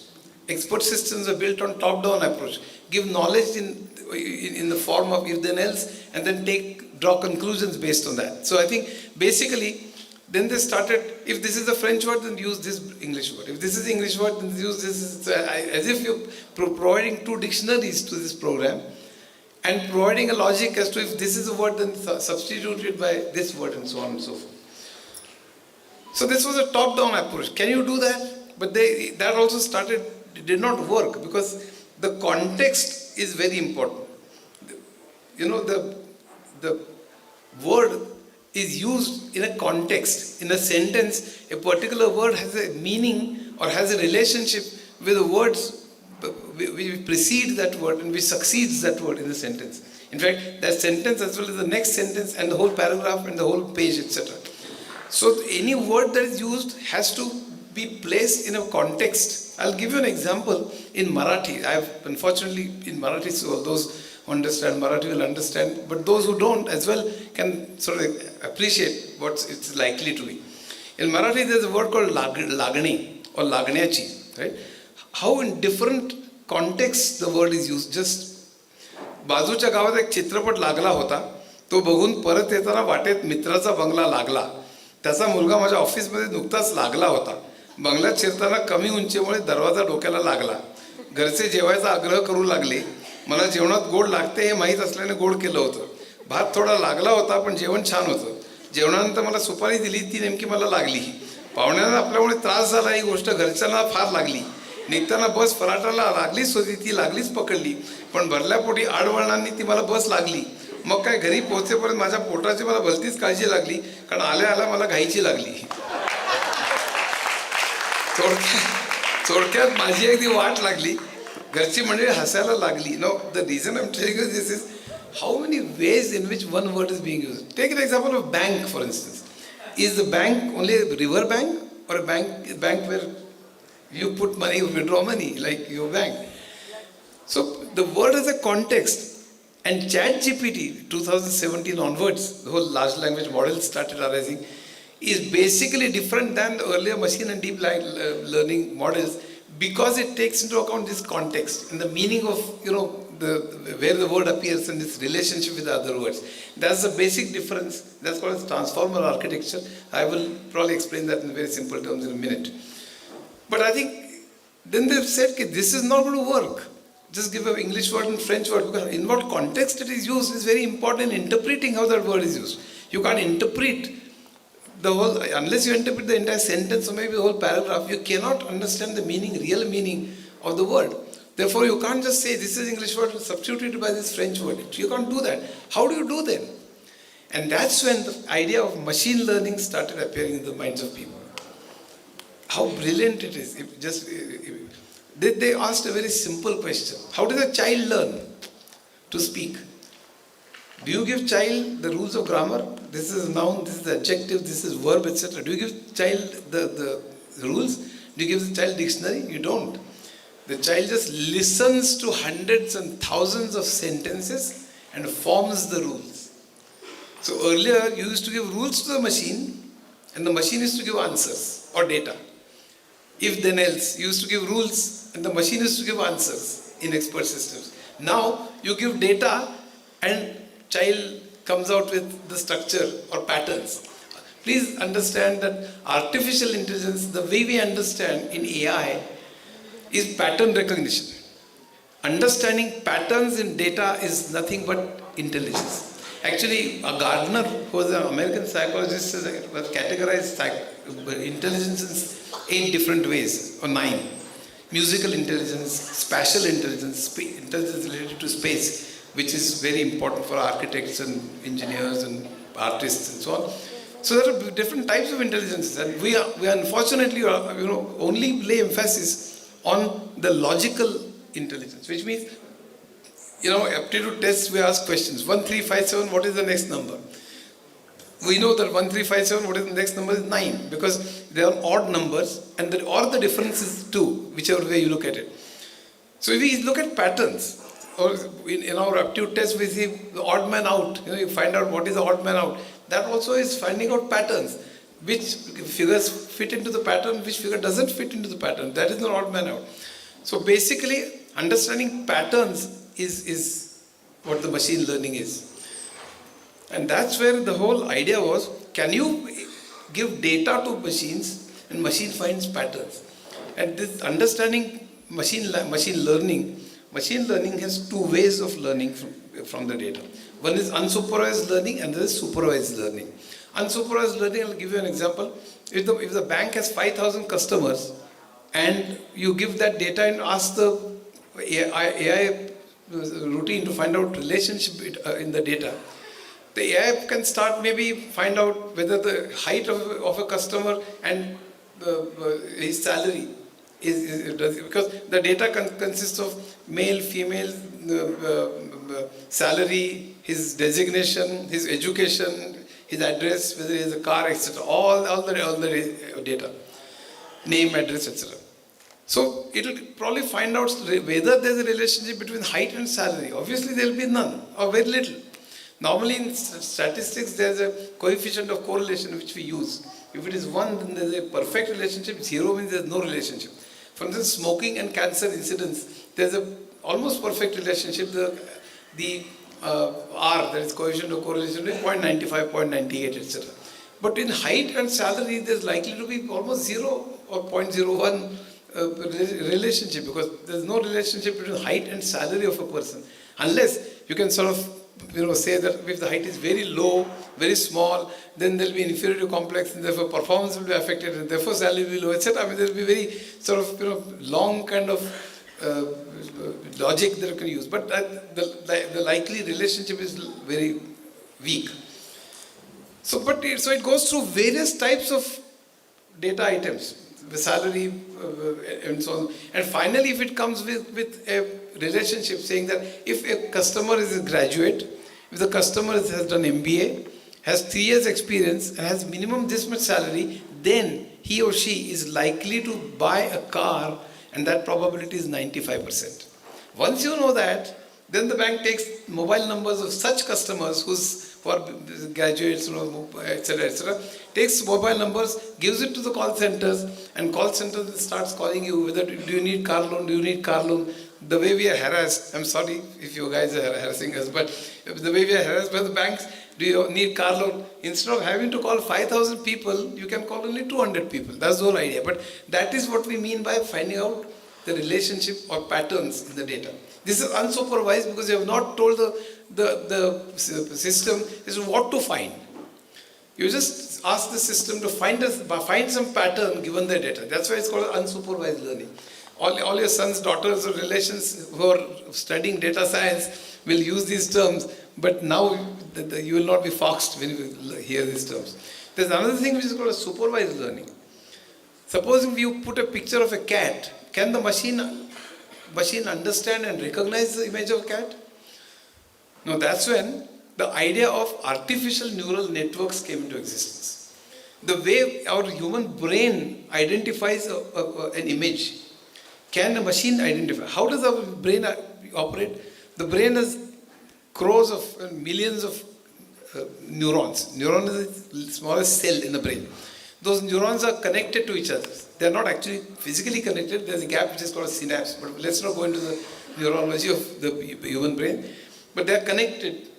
Expert systems are built on top-down approach. Give knowledge in the form of if then else, and then draw conclusions based on that. So I think basically, then they started, if this is a French word, then use this English word. If this is English word, then use this. As if you're providing two dictionaries to this program and providing a logic as to if this is a word, then substitute it by this word and so on and so forth. So this was a top-down approach. Can you do that? But that also did not work because the context is very important. You know, the word is used in a context. In a sentence, a particular word has a meaning or has a relationship with the words which precede that word and which succeeds that word in the sentence. In fact, that sentence as well as the next sentence and the whole paragraph and the whole page, etc. So any word that is used has to be placed in a context. I'll give you an example in Marathi. Unfortunately in Marathi, so those who understand Marathi will understand, but those who don't as well can sort of appreciate what it's likely to be. In Marathi there's a word called lagani or lagnyachi, right? How in different contexts the word is used. Just बाजूच्या गावात एक चित्रपट लागला होता, तो बघून परत येताना वाटेत मित्राचा बंगला लागला. त्याचा मुलगा माझ्या ऑफिसमध्ये नुकताच लागला होता. बंगल्यात शिरताना कमी उंचीमुळे दरवाजा डोक्याला लागला. घरचे जेवायचा आग्रह करू लागले. मला जेवणात गोड लागते हे माहीत असल्याने गोड केलं होतं. भात थोडा लागला होता पण जेवण छान होतं. जेवणानंतर मला सुपारी दिली, ती नेमकी मला लागली. पाहुण्यांना आपल्यामुळे त्रास झाला ही गोष्ट घरच्यांना फार लागली. निघताना बस फराटाला लागलीच होती, ती लागलीच पकडली. पण भरल्यापोटी आडवळणांनी ती मला बस लागली. मग काय घरी पोहोचेपर्यंत माझ्या पोटाची मला भलतीच काळजी लागली, कारण आल्या मला घाईची लागली. थोडक्यात माझी अगदी वाट लागली. घरची मंडळी हसायला लागली. No, the reason I am telling you this is how many ways in which one word is being used. Take an example of bank, for instance. Is the bank only a river bank or a bank where you put money, withdraw money, like your bank? So the word has a context. And ChatGPT 2017 onwards, the whole large language models started arising, is basically different than the earlier machine and deep learning models because it takes into account this context and the meaning of, you know, where the word appears and its relationship with other words. That's the basic difference. That's called transformer architecture. I will probably explain that in very simple terms in a minute. But I think then they've said that this is not going to work. Just give an English word and French word, because in what context it is used is very important in interpreting how that word is used. You can't interpret the whole, unless you interpret the entire sentence or maybe the whole paragraph, you cannot understand the meaning, real meaning of the word. Therefore, you can't just say this is English word substituted by this French word. You can't do that. How do you do that? And that's when the idea of machine learning started appearing in the minds of people. How brilliant it is. They asked a very simple question. How does a child learn to speak? Do you give child the rules of grammar? This is noun, this is adjective, this is verb, etc. Do you give child the rules? Do you give the child dictionary? You don't. The child just listens to hundreds and thousands of sentences and forms the rules. So earlier you used to give rules to the machine and the machine used to give answers or data. If then else, you used to give rules and the machine used to give answers in expert systems. Now you give data and child comes out with the structure or patterns. Please understand that artificial intelligence, the way we understand in AI, is pattern recognition. Understanding patterns in data is nothing but intelligence. Actually, a Gardner, who was an American psychologist, has categorized intelligence in 8 different ways, or 9. Musical intelligence, spatial intelligence, intelligence related to space, which is very important for architects and engineers and artists and so on. So there are different types of intelligence, and we unfortunately only lay emphasis on the logical intelligence, which means, aptitude tests, we ask questions. 1, 3, 5, 7, what is the next number? We know that 1, 3, 5, 7, what is the next number is 9, because they are odd numbers, and or the difference is 2, whichever way you look at it. So if we look at patterns, or in our aptitude test we see the odd man out, you find out what is the odd man out. That also is finding out patterns. Which figures fit into the pattern, which figure doesn't fit into the pattern. That is the odd man out. So basically, understanding patterns is what the machine learning is. And that's where the whole idea was, can you give data to machines and machine finds patterns? And this understanding machine learning has two ways of learning from the data. One is unsupervised learning and there is supervised learning. Unsupervised learning, I'll give you an example. If the bank has 5,000 customers and you give that data and ask the AI routine to find out relationship in the data, the AI can start maybe find out whether the height of a customer and his salary because the data consists of male, female, salary, his designation, his education, his address, whether he has a car, etc. All the data, name, address, etc. So it will probably find out whether there is a relationship between height and salary. Obviously there will be none or very little. Normally in statistics there is a coefficient of correlation which we use. If it is 1, then there is a perfect relationship. 0 means there is no relationship. For instance, smoking and cancer incidence, there is a almost perfect relationship. The R, that is coefficient of correlation, is 0.95, 0.98, etc. But in height and salary, there is likely to be almost 0 or 0.01 relationship, because there is no relationship between height and salary of a person. Unless you can sort of say that if the height is very low, very small, then there will be inferiority complex, and therefore performance will be affected, and therefore salary will be low, etc. I mean, there will be very sort of long kind of logic that you can use, but the likely relationship is very weak. So it goes through various types of data items, the salary and so on. And finally, if it comes with a relationship saying that if a customer is a graduate, if the customer has done MBA, has 3 years experience and has minimum this much salary, then he or she is likely to buy a car, and that probability is 95%. Once you know that, then the bank takes mobile numbers of such customers who are graduates, etc., takes mobile numbers, gives it to the call centers, and call center starts calling you whether do you need car loan, do you need car loan. The way we are harassed, I'm sorry if you guys are harassing us, but the way we are harassed by the banks, do you need car loan? Instead of having to call 5,000 people, you can call only 200 people. That's the whole idea. But that is what we mean by finding out the relationship or patterns in the data. This is unsupervised because you have not told the system is what to find. You just ask the system to find some pattern given the data. That's why it's called unsupervised learning. All your sons, daughters, or relations who are studying data science will use these terms, but now you will not be foxed when you hear these terms. There's another thing which is called a supervised learning. Supposing you put a picture of a cat, can the machine understand and recognize the image of a cat? No, that's when the idea of artificial neural networks came into existence. The way our human brain identifies an image, can a machine identify? How does our brain operate? The brain has crores of millions of neurons. Neuron is the smallest cell in the brain. Those neurons are connected to each other. They are not actually physically connected. There is a gap which is called a synapse. But let's not go into the neurology of the human brain. But they are connected.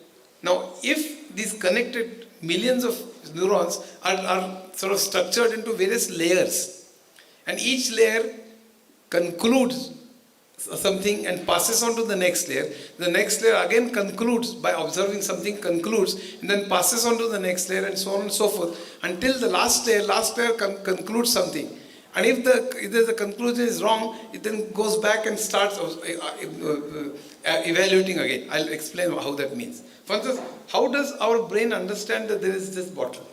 Now, if these connected millions of neurons are sort of structured into various layers, and each layer concludes something and passes on to the next layer again concludes by observing something, concludes, and then passes on to the next layer, and so on and so forth, until the last layer concludes something. And if the conclusion is wrong, it then goes back and starts evaluating again. I'll explain how that means. For instance, how does our brain understand that there is this bottle?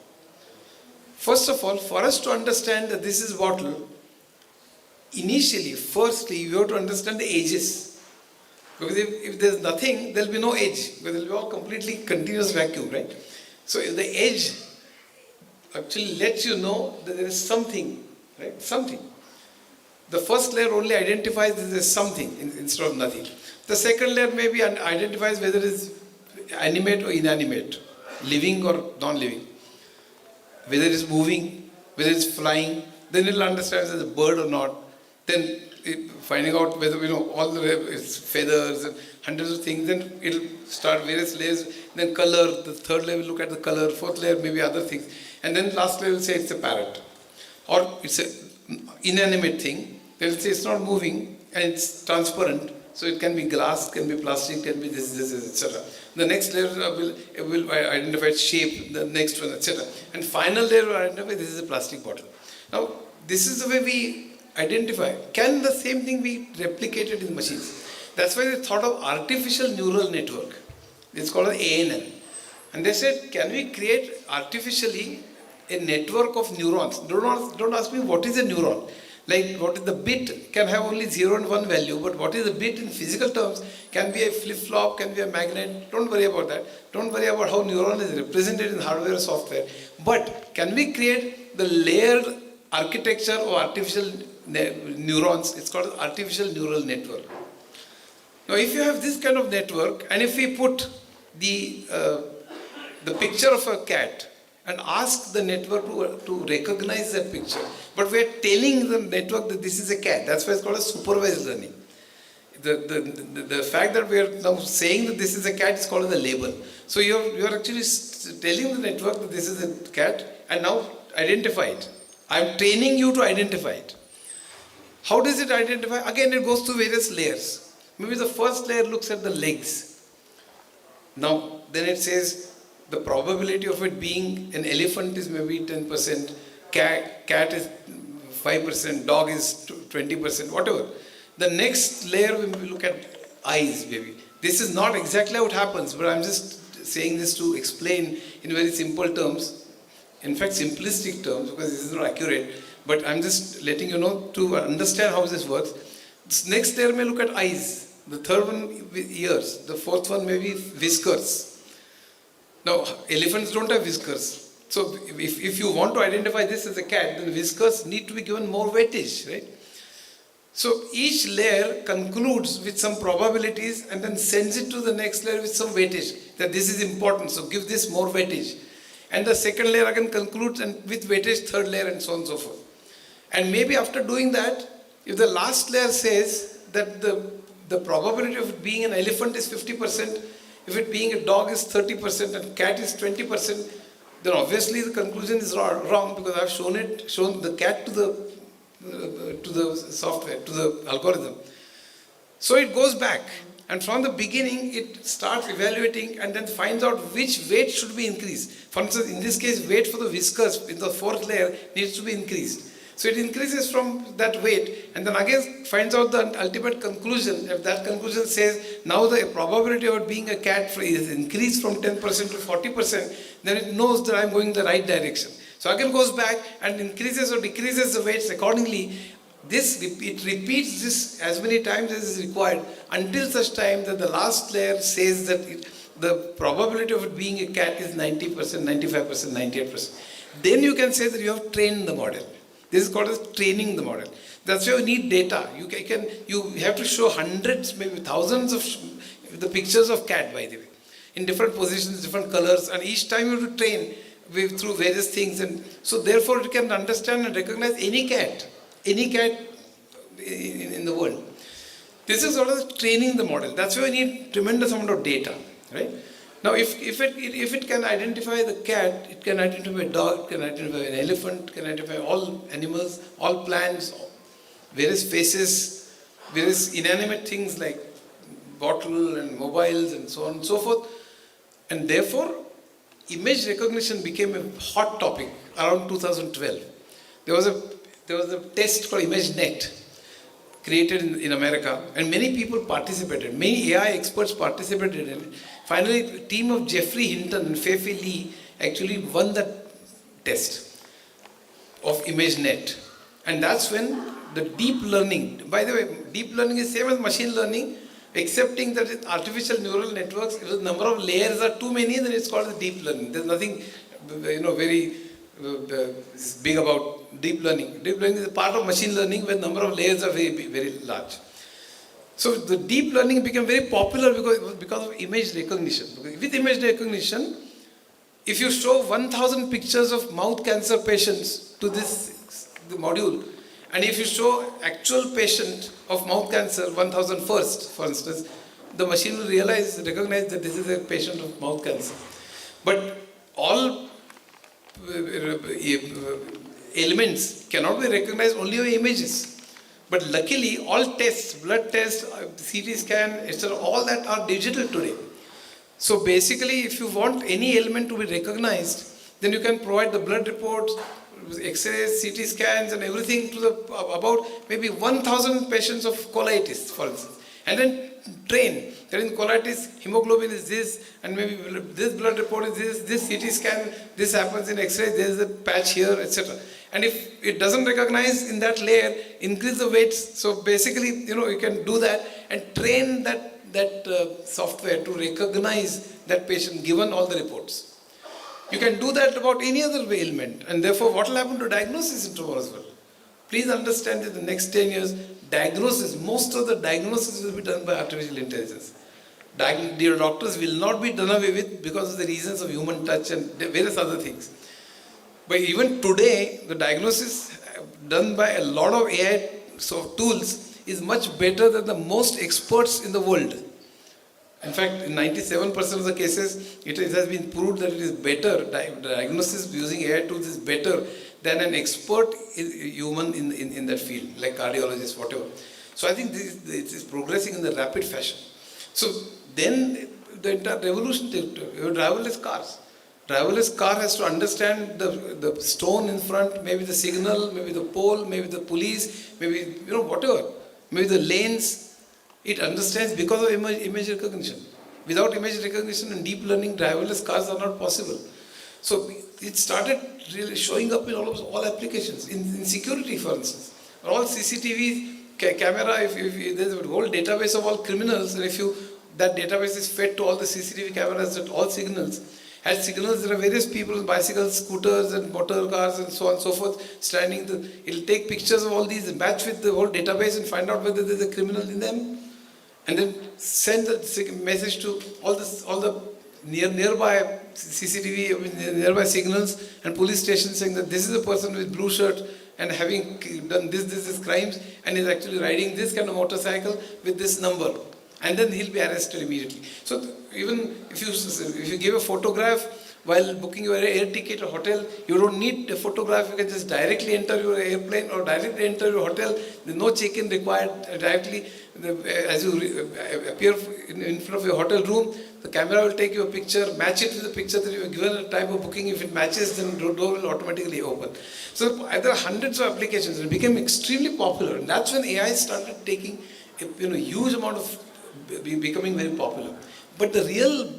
First of all, for us to understand that this is bottle, firstly, you have to understand the edges. Because if there's nothing, there'll be no edge. Because it'll be all completely continuous vacuum, right? So if the edge actually lets you know that there is something, right? Something. the first layer only identifies this as something instead of nothing. The second layer maybe identifies whether it is animate or inanimate, living or non-living, whether it is moving, whether it is flying. Then it will understand whether it is a bird or not. Then finding out whether, all the it's feathers and hundreds of things. Then it will start various layers. Then color, the third layer will look at the color, fourth layer maybe other things. And then last layer will say it's a parrot. Or it's an inanimate thing. They will say it's not moving and it's transparent. So it can be glass, can be plastic, can be this, etc. The next layer will identify its shape, the next one, etc. And final layer will identify this is a plastic bottle. Now, this is the way we identify. Can the same thing be replicated in machines? That's why they thought of artificial neural network. It's called ANN. And they said, can we create artificially a network of neurons? Don't ask me what is a neuron. Like what is the bit can have only 0 and 1 value, but what is the bit in physical terms can be a flip-flop, can be a magnet. Don't worry about that. Don't worry about how neuron is represented in hardware or software. But can we create the layered architecture of artificial neurons? It's called artificial neural network. Now if you have this kind of network, and if we put the picture of a cat and ask the network to recognize that picture, but we are telling the network that this is a cat. That's why it's called a supervised learning. The fact that we are now saying that this is a cat is called the label. So you are actually telling the network that this is a cat and now identify it. I am training you to identify it. How does it identify? Again, it goes through various layers. Maybe the first layer looks at the legs. Now, then it says the probability of it being an elephant is maybe 10%, cat is 5%, dog is 20%, whatever. The next layer we look at eyes maybe. This is not exactly how it happens, but I'm just saying this to explain in very simple terms, in fact simplistic terms, because this is not accurate, but I'm just letting you know to understand how this works. This next layer may look at eyes, the third one ears, the fourth one maybe whiskers. Now, elephants don't have whiskers. So, if you want to identify this as a cat, then whiskers need to be given more weightage, right? So, each layer concludes with some probabilities and then sends it to the next layer with some weightage. That this is important, so give this more weightage. And the second layer again concludes and with weightage, third layer and so on and so forth. And maybe after doing that, if the last layer says that the probability of it being an elephant is 50%, if it being a dog is 30% and cat is 20%, then obviously the conclusion is wrong because I have shown the cat to the software, to the algorithm. So it goes back, and from the beginning it starts evaluating and then finds out which weight should be increased. For instance, in this case, weight for the whiskers in the fourth layer needs to be increased. So it increases from that weight and then again finds out the ultimate conclusion. If that conclusion says now the probability of it being a cat is increased from 10% to 40%, then it knows that I'm going in the right direction. So again goes back and increases or decreases the weights accordingly. It repeats this as many times as is required until such time that the last layer says that the probability of it being a cat is 90%, 95%, 98%. Then you can say that you have trained the model. This is called as training the model. That's why you need data. You have to show hundreds, maybe thousands of the pictures of cat, by the way, in different positions, different colors, and each time you have to train through various things, and so therefore it can understand and recognize any cat in the world. This is sort of training the model. That's why we need tremendous amount of data, right? Now, if it can identify the cat, it can identify a dog, it can identify an elephant, it can identify all animals, all plants, various faces, various inanimate things like bottle and mobiles and so on and so forth. And therefore, image recognition became a hot topic around 2012. There was a test called ImageNet created in America, and many people participated. Many AI experts participated in it. Finally, a team of Jeffrey Hinton and Fei-Fei Li actually won that test of ImageNet. And that's when the deep learning, by the way, deep learning is same as machine learning, excepting that it's artificial neural networks. If the number of layers are too many, then it's called deep learning. There's nothing, very big about deep learning. Deep learning is a part of machine learning where number of layers are very, very large. So the deep learning became very popular because of image recognition. With image recognition, if you show 1,000 pictures of mouth cancer patients to the module, and if you show actual patient of mouth cancer 1,000 first, for instance, the machine will recognize that this is a patient of mouth cancer. But all elements cannot be recognized only by images. But luckily, all tests, blood tests, CT scan, etc., all that are digital today. So basically, if you want any element to be recognized, then you can provide the blood reports, X-rays, CT scans, and everything to about maybe 1,000 patients of colitis, for instance, and then train. That in colitis, hemoglobin is this, and maybe this blood report is this CT scan, this happens in X-ray, there is a patch here, etc. And if it doesn't recognize in that layer, increase the weights. So basically, you can do that and train that software to recognize that patient given all the reports. You can do that about any other ailment, and therefore what will happen to diagnosis in tomorrow as well? Please understand that in the next 10 years, most of the diagnosis will be done by artificial intelligence. Dear doctors will not be done away with because of the reasons of human touch and various other things. But even today, the diagnosis done by a lot of AI tools is much better than the most experts in the world. In fact, in 97% of the cases, it has been proved that it is better, diagnosis using AI tools is better than an expert human in that field, like cardiologist, whatever. So I think it is progressing in the rapid fashion. So then the entire revolution, driverless cars. Driverless car has to understand the stone in front, maybe the signal, maybe the pole, maybe the police, maybe, whatever. Maybe the lanes. It understands because of image recognition. Without image recognition and deep learning, driverless cars are not possible. So it started really showing up in all applications. In security, for instance. All CCTV camera, if there's a whole database of all criminals, and that database is fed to all the CCTV cameras at all signals. At signals, there are various people, bicycles, scooters, and motor cars, and so on and so forth, standing. It'll take pictures of all these, match with the whole database, and find out whether there's a criminal in them, and then send the message to all the nearby CCTV, nearby signals and police stations, saying that this is a person with blue shirt and having done this crimes, and is actually riding this kind of motorcycle with this number. And then he'll be arrested immediately. So even if you give a photograph while booking your air ticket or hotel, you don't need a photograph. You can just directly enter your airplane or directly enter your hotel. There's no check-in required. Directly, as you appear in front of your hotel room, the camera will take your picture, match it with the picture that you were given at the time of booking. If it matches, then the door will automatically open. So there are hundreds of applications. It became extremely popular. And that's when AI started taking a huge amount of becoming very popular. But the real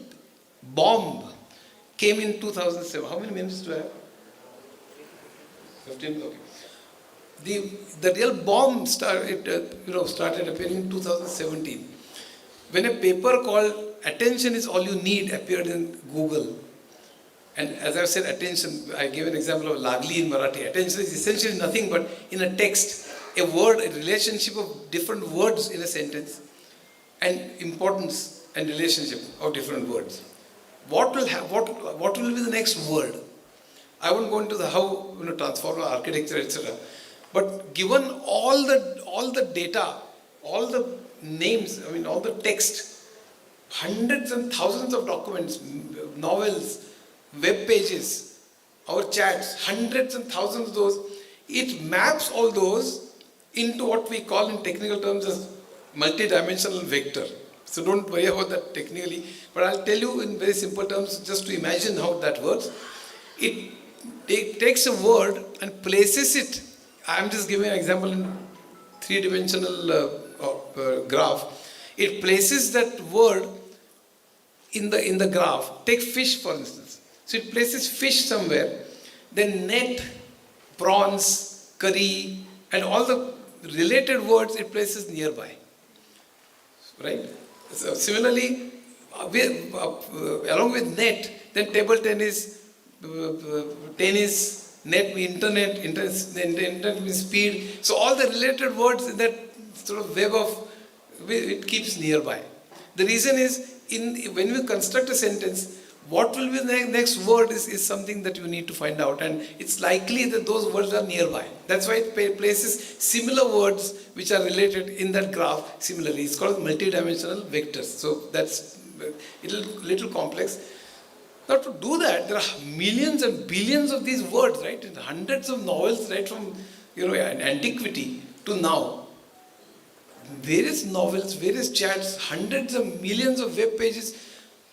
bomb came in 2007. How many minutes do I have? 15? Okay. The real bomb started appearing in 2017. When a paper called "Attention is All You Need" appeared in Google. And as I've said, attention, I gave an example of Lagli in Marathi. Attention is essentially nothing but in a text, a relationship of different words in a sentence, and importance and relationship of different words. What will be the next word? I won't go into how transformer architecture, etc. But given all the data, all the names, all the text, hundreds and thousands of documents, novels, web pages, our chats, hundreds and thousands of those, it maps all those into what we call in technical terms as multi-dimensional vector. So don't worry about that technically, but I'll tell you in very simple terms just to imagine how that works. It takes a word and places it. I'm just giving an example in three-dimensional graph. It places that word in the graph. Take fish, for instance. So it places fish somewhere, then net, prawns, curry, and all the related words it places nearby. Right? So similarly, along with net, then table tennis, net means internet means speed. So all the related words in that sort of web of, it keeps nearby. The reason is, when we construct a sentence, what will be the next word is something that you need to find out, and it's likely that those words are nearby. That's why it places similar words which are related in that graph similarly. It's called multidimensional vectors. So that's a little complex. Now to do that, there are millions and billions of these words, right? And hundreds of novels, right from antiquity to now. Various novels, various chats, hundreds of millions of web pages,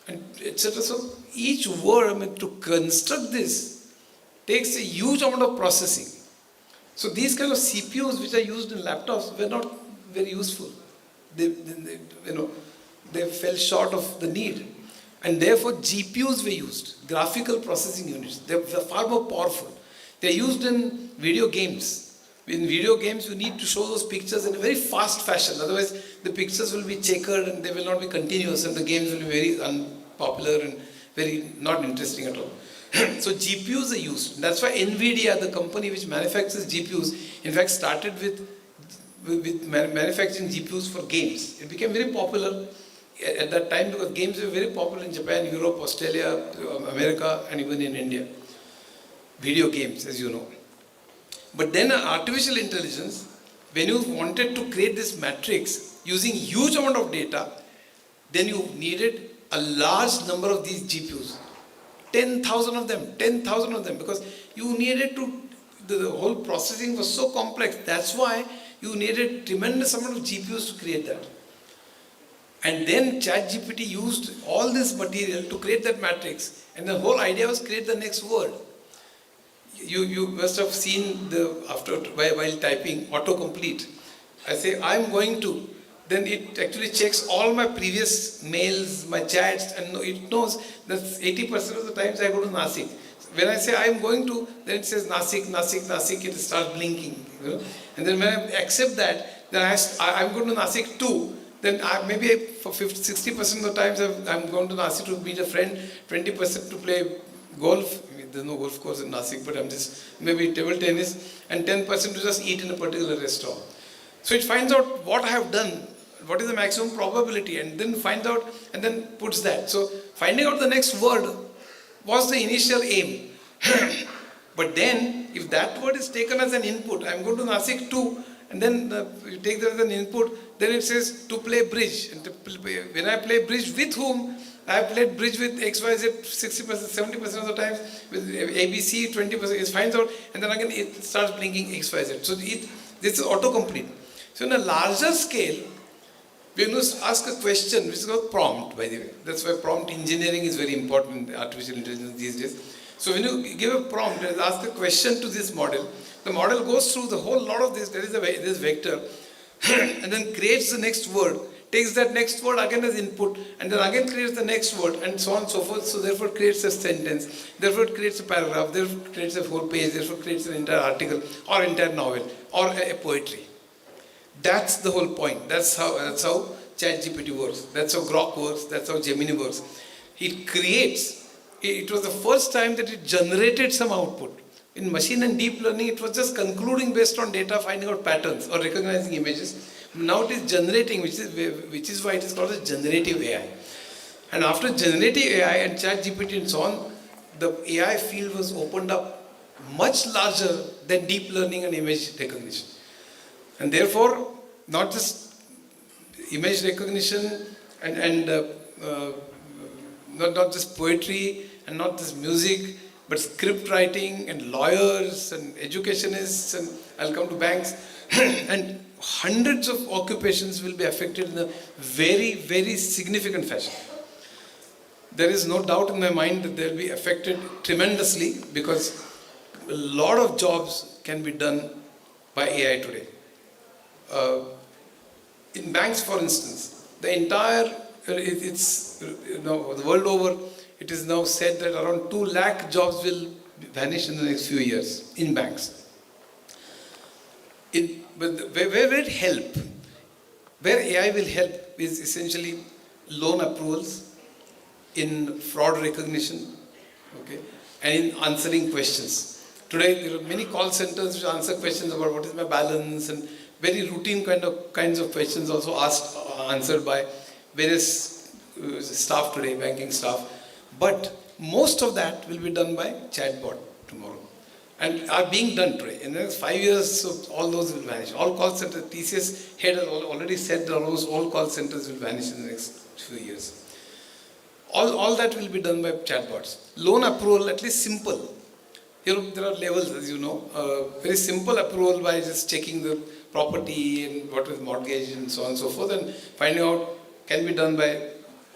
and etc. So each word, to construct this, takes a huge amount of processing. So these kind of CPUs which are used in laptops were not very useful. They fell short of the need. And therefore GPUs were used, graphical processing units. They were far more powerful. They are used in video games. In video games, you need to show those pictures in a very fast fashion. Otherwise, the pictures will be checkered and they will not be continuous, and the games will be very unpopular and very not interesting at all. So GPUs are used. That's why NVIDIA, the company which manufactures GPUs, in fact started with manufacturing GPUs for games. It became very popular at that time because games were very popular in Japan, Europe, Australia, America, and even in India. Video games, as you know. But then artificial intelligence, when you wanted to create this matrix using huge amount of data, then you needed a large number of these GPUs. 10,000 of them, because you needed to, the whole processing was so complex. That's why you needed tremendous amount of GPUs to create that. And then ChatGPT used all this material to create that matrix. And the whole idea was create the next word. You must have seen while typing autocomplete. I say I'm going to, then it actually checks all my previous mails, my chats, and it knows that 80% of the times I go to Nasik. When I say I'm going to, then it says Nasik, Nasik, Nasik, it starts blinking. And then when I accept that, then I'm going to Nasik too. Then maybe for 60% of the times I'm going to Nasik to meet a friend, 20% to play golf. There's no golf course in Nasik, but I'm just maybe table tennis, and 10% to just eat in a particular restaurant. So it finds out what I have done, what is the maximum probability, and then finds out and then puts that. So finding out the next word was the initial aim. But then if that word is taken as an input, I'm going to Nasik too, and then you take that as an input, then it says to play bridge. And when I play bridge with whom? I have played bridge with XYZ 60%, 70% of the times, with ABC 20%, it finds out, and then again it starts blinking XYZ. So this is autocomplete. So in a larger scale, we are going to ask a question which is called prompt, by the way. That's why prompt engineering is very important in artificial intelligence these days. So when you give a prompt and ask a question to this model, the model goes through the whole lot of this, there is this vector, and then creates the next word, takes that next word again as input, and then again creates the next word, and so on and so forth. So therefore it creates a sentence, therefore it creates a paragraph, therefore it creates a whole page, therefore it creates an entire article, or entire novel, or a poetry. That's the whole point. That's how ChatGPT works. That's how Grok works. That's how Gemini works. It creates. It was the first time that it generated some output. In machine and deep learning, it was just concluding based on data, finding out patterns or recognizing images. Now it is generating, which is why it is called as generative AI. And after generative AI and ChatGPT and so on, the AI field was opened up much larger than deep learning and image recognition. And therefore, not just image recognition and not just poetry and not just music, but script writing and lawyers and educationists, and I'll come to banks, and hundreds of occupations will be affected in a very, very significant fashion. There is no doubt in my mind that they'll be affected tremendously, because a lot of jobs can be done by AI today. In banks, for instance, the entire, the world over, it is now said that around 2 lakh jobs will vanish in the next few years in banks. But where will it help? Where AI will help is essentially loan approvals, in fraud recognition, okay, and in answering questions. Today there are many call centers which answer questions about what is my balance, and very routine kinds of questions also answered by various staff today, banking staff. But most of that will be done by chatbot tomorrow, and are being done today. In the next 5 years, so all those will vanish. All call centers, TCS head has already said that almost all call centers will vanish in the next few years. All that will be done by chatbots. Loan approval, at least simple. There are levels, as you know. Very simple approval by just checking the property and what is mortgage and so on and so forth, and finding out can be done by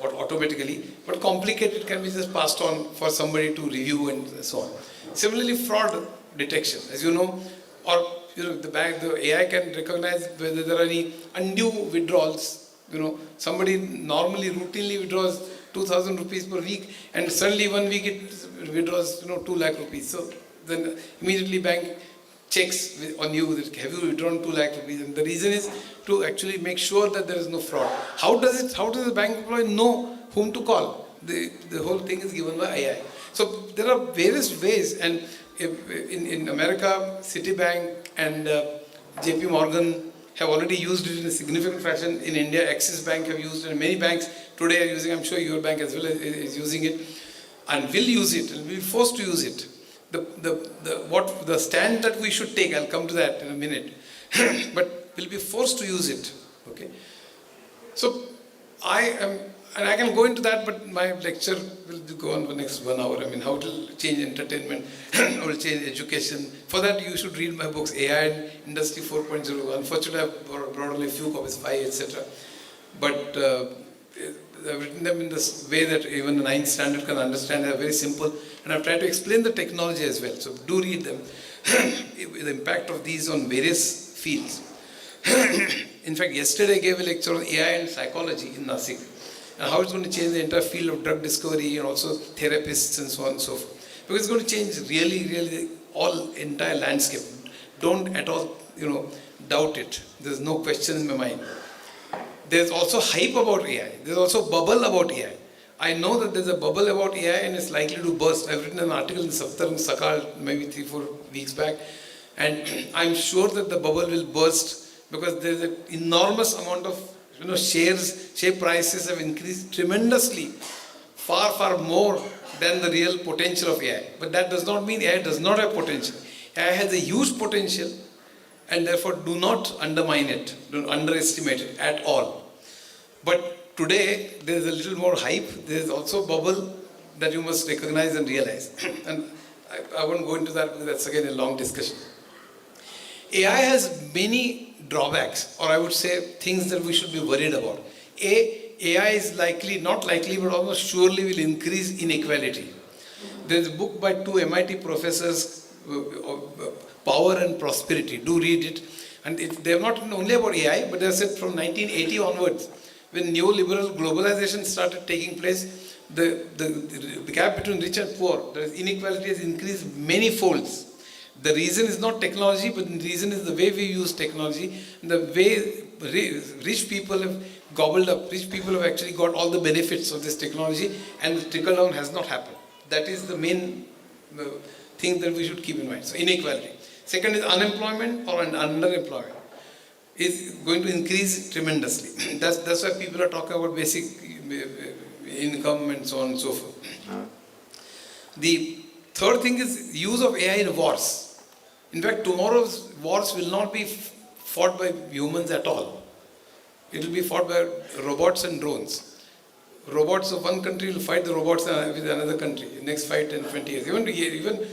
automatically. But complicated can be just passed on for somebody to review and so on. Similarly, fraud detection, as you know, or the AI can recognize whether there are any undue withdrawals. Somebody normally routinely withdraws 2,000 rupees per week, and suddenly 1 week it withdraws 2 lakh rupees. So then immediately bank checks on you that have you withdrawn 2 lakh rupees, and the reason is to actually make sure that there is no fraud. How does the bank employee know whom to call? The whole thing is given by AI. So there are various ways, and in America, Citibank and JP Morgan have already used it in a significant fashion. In India, Axis Bank have used it, and many banks today are using. I'm sure your bank as well is using it, and will use it, and will be forced to use it. The stand that we should take, I'll come to that in a minute, but we'll be forced to use it. Okay. So I can go into that, but my lecture will go on for the next 1 hour. I mean, how it will change entertainment, how it will change education. For that, you should read my books, AI and Industry 4.0. Unfortunately, I've brought only a few copies, 5, etc. But I've written them in this way that even the 9th standard can understand. They're very simple. And I've tried to explain the technology as well. So do read them. The impact of these on various fields. In fact, yesterday I gave a lecture on AI and psychology in Nasik, and how it's going to change the entire field of drug discovery and also therapists and so on and so forth. Because it's going to change really the entire landscape. Don't at all, doubt it. There's no question in my mind. There's also hype about AI. There's also bubble about AI. I know that there's a bubble about AI and it's likely to burst. I've written an article in Saptar and Sakal maybe 3-4 weeks back, and I'm sure that the bubble will burst because there's an enormous amount of share prices have increased tremendously, far more than the real potential of AI. But that does not mean AI does not have potential. AI has a huge potential, and therefore do not undermine it, don't underestimate it at all. But today there is a little more hype. There is also a bubble that you must recognize and realize. And I won't go into that because that's again a long discussion. AI has many drawbacks, or I would say things that we should be worried about. AI is not likely, but almost surely will increase inequality. There's a book by 2 MIT professors, Power and Prosperity. Do read it. And they're not only about AI, but they said from 1980 onwards, when neoliberal globalization started taking place, the gap between rich and poor, the inequality has increased many folds. The reason is not technology, but the reason is the way we use technology, and the way rich people have gobbled up. Rich people have actually got all the benefits of this technology, and the trickle down has not happened. That is the main thing that we should keep in mind. So inequality. Second is unemployment or underemployment is going to increase tremendously. That's why people are talking about basic income and so on and so forth. The third thing is use of AI in wars. In fact, tomorrow's wars will not be fought by humans at all. It will be fought by robots and drones. Robots of one country will fight the robots with another country in the next 5, 10, 20 years. Even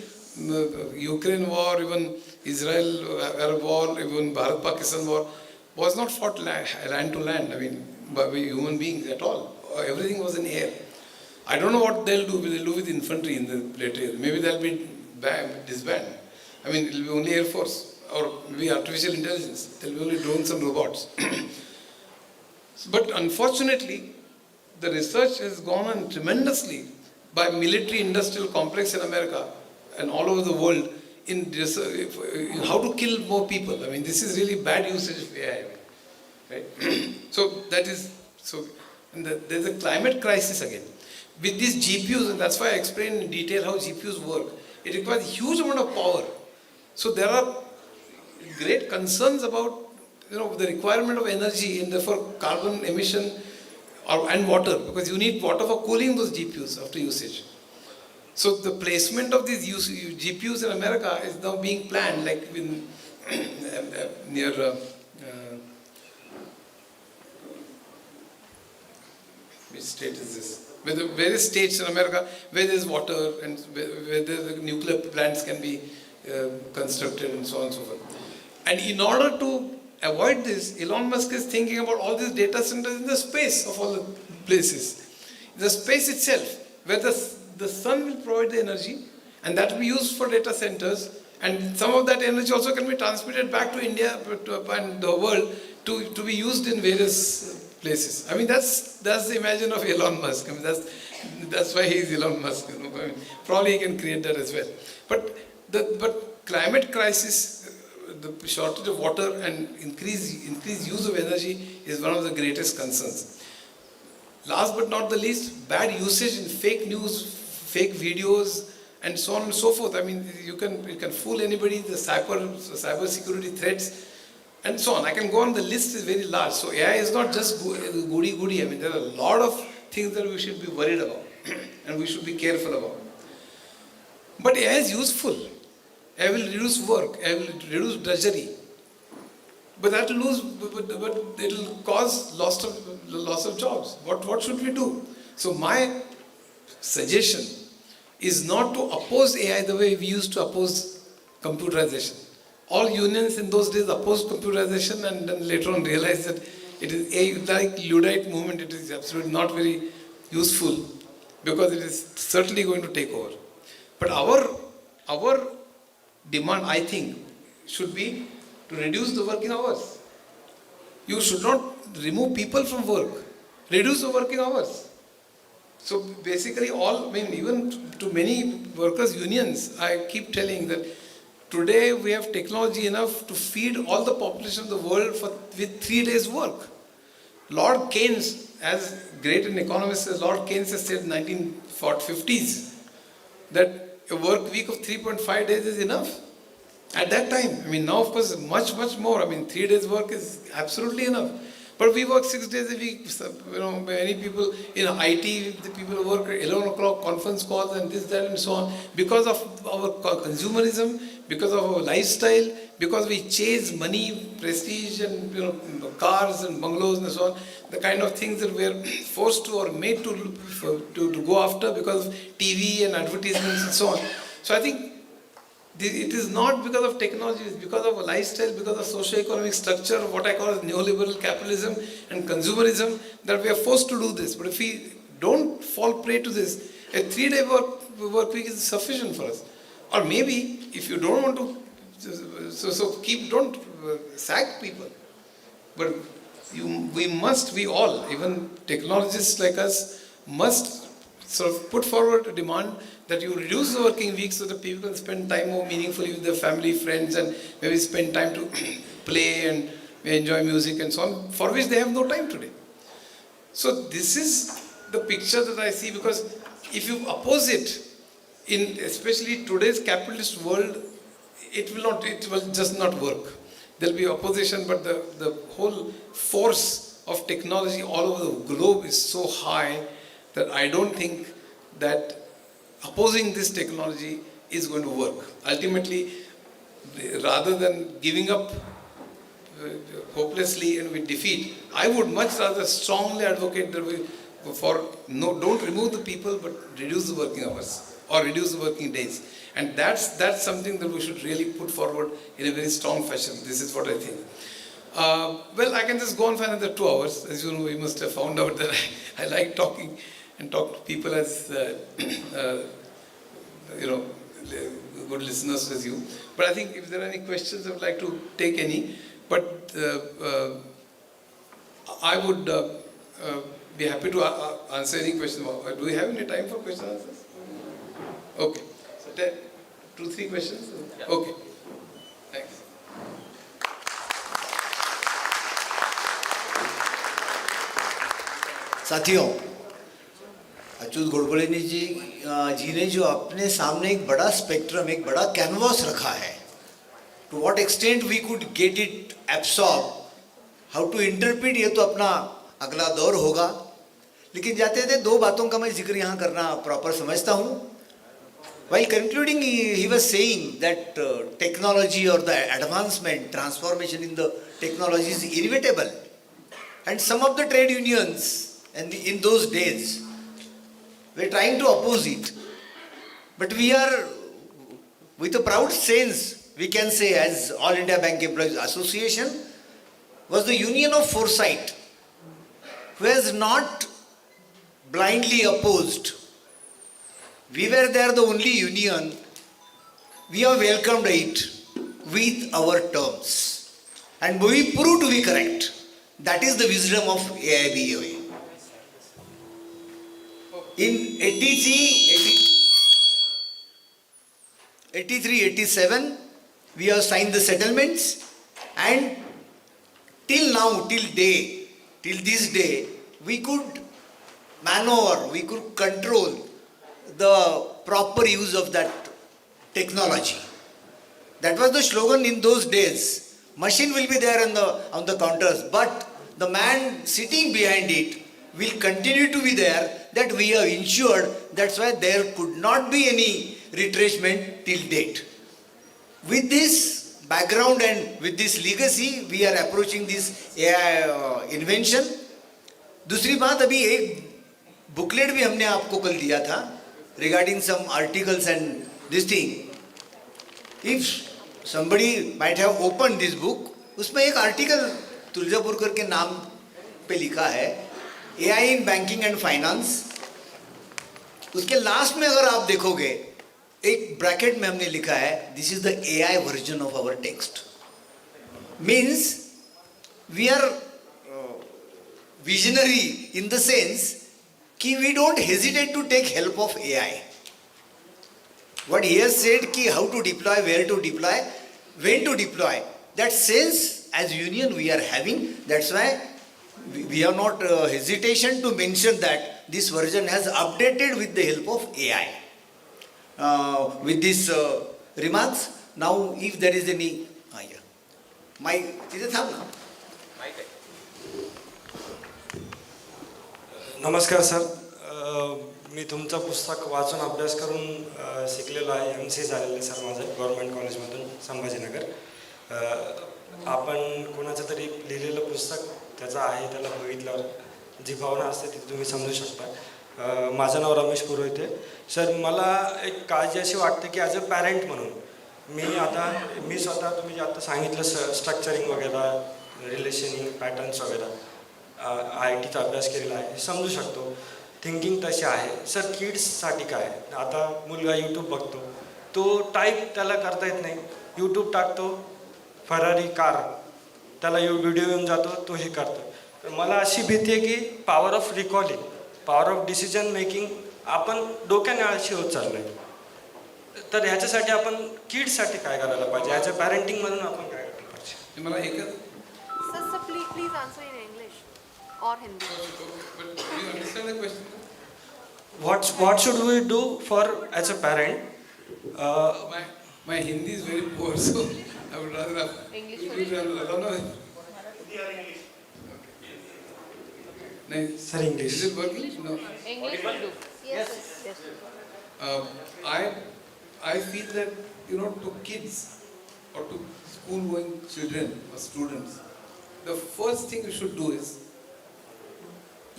Ukraine war, even Israel-Arab war, even Bharat-Pakistan war was not fought land to land, by human beings at all. Everything was in air. I don't know what they'll do. Will they do with infantry in the later years? Maybe they'll be disbanded. It will be only Air Force or maybe artificial intelligence. There will be only drones and robots. But unfortunately, the research has gone on tremendously by military-industrial complex in America and all over the world in how to kill more people. This is really bad usage of AI. Right? And there's a climate crisis again. With these GPUs, and that's why I explained in detail how GPUs work. it requires huge amount of power. So there are great concerns about the requirement of energy and therefore carbon emission and water, because you need water for cooling those GPUs after usage. So the placement of these GPUs in America is now being planned, like in near which state is this? Where the various states in America where there is water and where the nuclear plants can be constructed and so on and so forth. And in order to avoid this, Elon Musk is thinking about all these data centers in the space of all the places. The space itself, where the sun will provide the energy, and that will be used for data centers, and some of that energy also can be transmitted back to India and the world to be used in various places. I mean, that's the imagine of Elon Musk. I mean, that's why he's Elon Musk. I mean, probably he can create that as well. But climate crisis, the shortage of water and increased use of energy is one of the greatest concerns. Last but not the least, bad usage in fake news, fake videos, and so on and so forth. I mean, you can fool anybody, the cyber security threats, and so on. I can go on, the list is very large. So AI is not just goody. I mean, there are a lot of things that we should be worried about and we should be careful about. But AI is useful. AI will reduce work, AI will reduce drudgery. But that will but it will cause loss of jobs. What should we do? So my suggestion is not to oppose AI the way we used to oppose computerization. All unions in those days opposed computerization and then later on realized that it is like Luddite movement, it is absolutely not very useful because it is certainly going to take over. But our demand, I think, should be to reduce the working hours. You should not remove people from work. Reduce the working hours. So basically even to many workers' unions, I keep telling that today we have technology enough to feed all the population of the world with 3 days work. Lord Keynes, as great an economist as Lord Keynes has said in the 1950s, that a work week of 3.5 days is enough. At that time, I mean, now of course much more. I mean, 3 days work is absolutely enough. But we work 6 days a week. Many people in IT, the people who work 11 o'clock conference calls and this, that, and so on, because of our consumerism, because of our lifestyle, because we chase money, prestige, and cars and bungalows and so on, the kind of things that we are forced to or made to go after because of TV and advertisements and so on. So I think it is not because of technology, it is because of a lifestyle, because of socio-economic structure, what I call as neoliberal capitalism and consumerism, that we are forced to do this. But if we don't fall prey to this, a 3-day work week is sufficient for us. Or maybe, if you don't want to, don't sack people. But we all, even technologists like us, must sort of put forward a demand that you reduce the working week so that people can spend time more meaningfully with their family, friends, and maybe spend time to play and enjoy music and so on, for which they have no time today. So this is the picture that I see, because if you oppose it, in especially today's capitalist world, it will just not work. There will be opposition, but the whole force of technology all over the globe is so high that I don't think that opposing this technology is going to work. Ultimately, rather than giving up hopelessly and with defeat, I would much rather strongly advocate that don't remove the people, but reduce the working hours or reduce the working days. And that's something that we should really put forward in a very strong fashion. This is what I think. Well, I can just go on for another 2 hours. As you know, you must have found out that I like talking and talk to people as good listeners as you. But I think if there are any questions, I would like to take any. But I would be happy to answer any question. Do we have any time for question and answers? Okay. So 2-3 questions? Yeah. Okay. Thanks. साथियों, अच्युत गोडबोले जी ने जो अपने सामने एक बड़ा spectrum, एक बड़ा canvas रखा है, to what extent we could get it absorb, how to interpret, ये तो अपना अगला दौर होगा. लेकिन जाते थे दो बातों का मैं जिक्र यहाँ करना प्रॉपर समझता हूँ. While concluding, he was saying that technology or the advancement, transformation in the technology is inevitable. And some of the trade unions in those days were trying to oppose it. But we are, with a proud sense, we can say as All India Bank Employees Association was the union of foresight, who has not blindly opposed. We were there the only union, we have welcomed it with our terms. And we proved to be correct. That is the wisdom of AIBOA. In 83-87, we have signed the settlements, and till now, till this day, we could maneuver, we could control the proper use of that technology. That was the slogan in those days. Machine will be there on the counters, but the man sitting behind it will continue to be there, that we have ensured. That's why there could not be any retrenchment till date. With this background and with this legacy, we are approaching this AI invention. दूसरी बात, अभी एक booklet भी हमने आपको कल दिया था regarding some articles and this thing. If somebody might have opened this book, उसमें एक आर्टिकल तुलजापुरकर के नाम पे लिखा है, AI in Banking and Finance. उसके लास्ट में अगर आप देखोगे, एक ब्रैकेट में हमने लिखा है, this is the AI version of our text. Means we are visionary in the sense कि we don't hesitate to take help of AI. What he has said कि how to deploy, where to deploy, when to deploy, that sense as union we are having. That's why we have not hesitation to mention that this version has updated with the help of AI. With these remarks, now if there is any, my, तिथे थांब ना. नमस्कार sir, मी तुमचं पुस्तक वाचून अभ्यास करून शिकलेलो आहे. MC झालेलं आहे सर माझं गव्हर्नमेंट कॉलेजमधून संभाजीनगर. आपण कोणाचं तरी लिहिलेलं पुस्तक त्याचं आहे, त्याला बघितल्यावर जी भावना असते ती तुम्ही समजू शकता. माझं नाव रमेश पुरोहिते. सर, मला एक काळजी अशी वाटते की ॲज अ पॅरेंट म्हणून मी स्वतः तुम्ही जे आता सांगितलं स्ट्रक्चरिंग वगैरे, रिलेशनिंग पॅटर्न्स वगैरे, IITचा अभ्यास केलेला आहे, हे समजू शकतो. थिंकिंग तशी आहे. सर, किड्ससाठी काय? आता मुलगा यूट्यूब बघतो, तो टाईप त्याला करता येत नाही, यूट्यूब टाकतो, फरारी कार, त्याला व्हिडिओ येऊन जातो, तो हे करतो. तर मला अशी भीती आहे की power of recalling, power of decision making आपण डोक्याने आळशी होत चाललो आहे. तर ह्याच्यासाठी आपण किड्ससाठी काय करायला पाहिजे? ॲज अ पॅरेंटिंगमधून आपण काय करायला पाहिजे? मला एकच Sir, please answer in English or Hindi. But do you understand the question? What should we do for as a parent? My Hindi is very poor, so I would rather have English Sir, English. Is it working? No. English will do. Yes. I feel that, to kids or to school-going children or students, the first thing you should do is,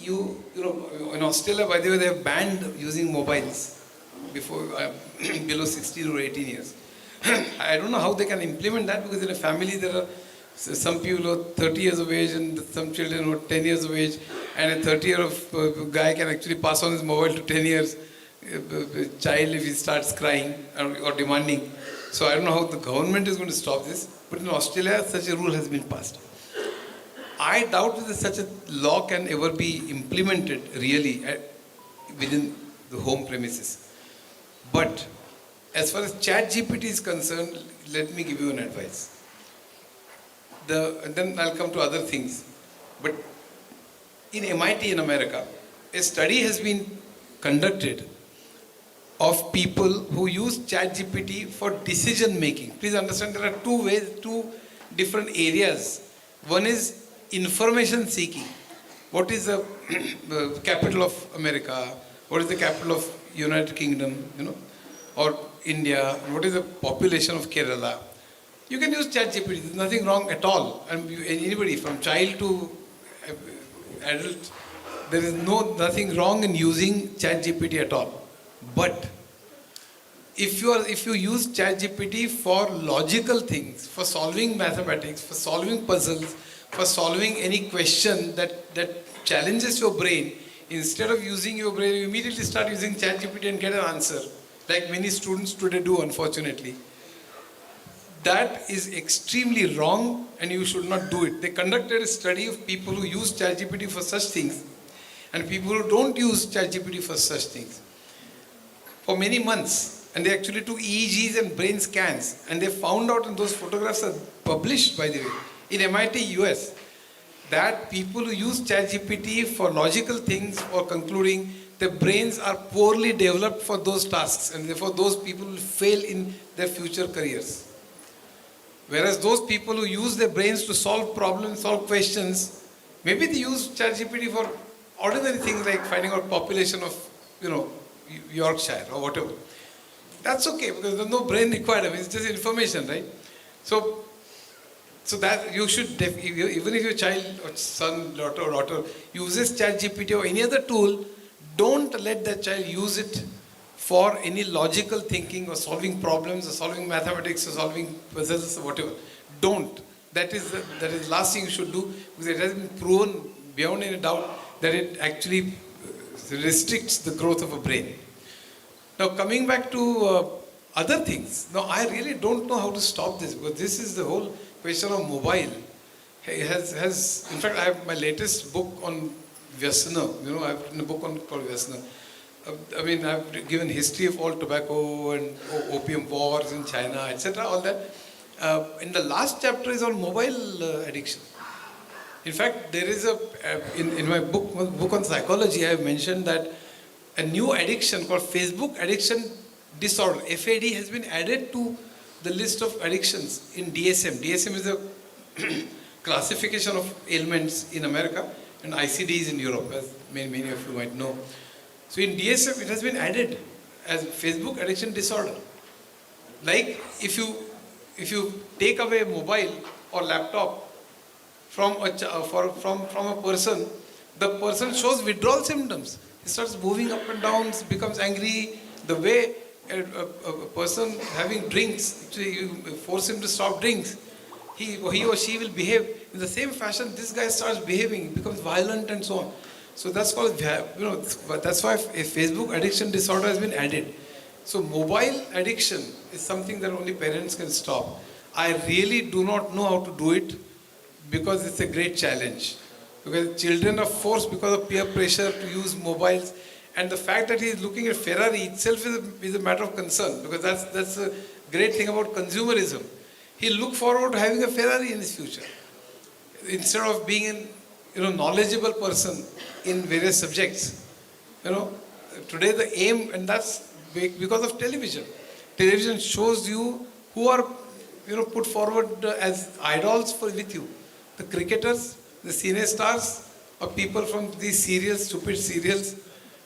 in Australia, by the way, they have banned using mobiles before below 16 or 18 years. I don't know how they can implement that, because in a family there are some people who are 30 years of age and some children who are 10 years of age, and a 30-year-old guy can actually pass on his mobile to 10 years child if he starts crying or demanding. So I don't know how the government is going to stop this, but in Australia such a rule has been passed. I doubt that such a law can ever be implemented really within the home premises. But as far as ChatGPT is concerned, let me give you an advice. And then I'll come to other things. But in MIT in America, a study has been conducted of people who use ChatGPT for decision making. Please understand there are two ways, two different areas. One is information seeking. What is the capital of America? What is the capital of United Kingdom? Or India? What is the population of Kerala? You can use ChatGPT. There's nothing wrong at all. And anybody from child to adult, there is nothing wrong in using ChatGPT at all. But if you use ChatGPT for logical things, for solving mathematics, for solving puzzles, for solving any question that challenges your brain, instead of using your brain, you immediately start using ChatGPT and get an answer, like many students today do, unfortunately. That is extremely wrong, and you should not do it. They conducted a study of people who use ChatGPT for such things and people who don't use ChatGPT for such things for many months, and they actually took EEGs and brain scans, and they found out, and those photographs are published, by the way, in MIT US, that people who use ChatGPT for logical things or concluding, their brains are poorly developed for those tasks, and therefore those people will fail in their future careers. Whereas those people who use their brains to solve problems, solve questions, maybe they use ChatGPT for ordinary things like finding out population of, Yorkshire or whatever. That's okay, because there's no brain required. I mean, it's just information, right? So that you should, even if your child or son, daughter uses ChatGPT or any other tool, don't let that child use it for any logical thinking or solving problems or solving mathematics or solving puzzles or whatever. Don't. That is the last thing you should do, because it has been proven beyond any doubt that it actually restricts the growth of a brain. Now coming back to other things, now I really don't know how to stop this, because this is the whole question of mobile. It has in fact, I have my latest book on Vyasana. I've written a book called Vyasana. I mean, I've given history of all tobacco and opium wars in China, etc. All that. And the last chapter is on mobile addiction. In fact, there is in my book on psychology, I have mentioned that a new addiction called Facebook addiction disorder, FAD, has been added to the list of addictions in DSM. DSM is a classification of ailments in America, and ICD is in Europe, as many of you might know. So in DSM, it has been added as Facebook addiction disorder. Like if you take away a mobile or laptop from a person, the person shows withdrawal symptoms. He starts moving up and down, becomes angry. The way a person having drinks, you force him to stop drinks, he or she will behave in the same fashion. This guy starts behaving, becomes violent and so on. So that's called, that's why a Facebook addiction disorder has been added. So mobile addiction is something that only parents can stop. I really do not know how to do it, because it's a great challenge. Because children are forced, because of peer pressure, to use mobiles. And the fact that he is looking at Ferrari itself is a matter of concern, because that's a great thing about consumerism. He'll look forward to having a Ferrari in his future, instead of being a knowledgeable person in various subjects. Today the aim, and that's because of television. Television shows you who are put forward as idols with you. The cricketers, the cine stars, or people from these serials, stupid serials,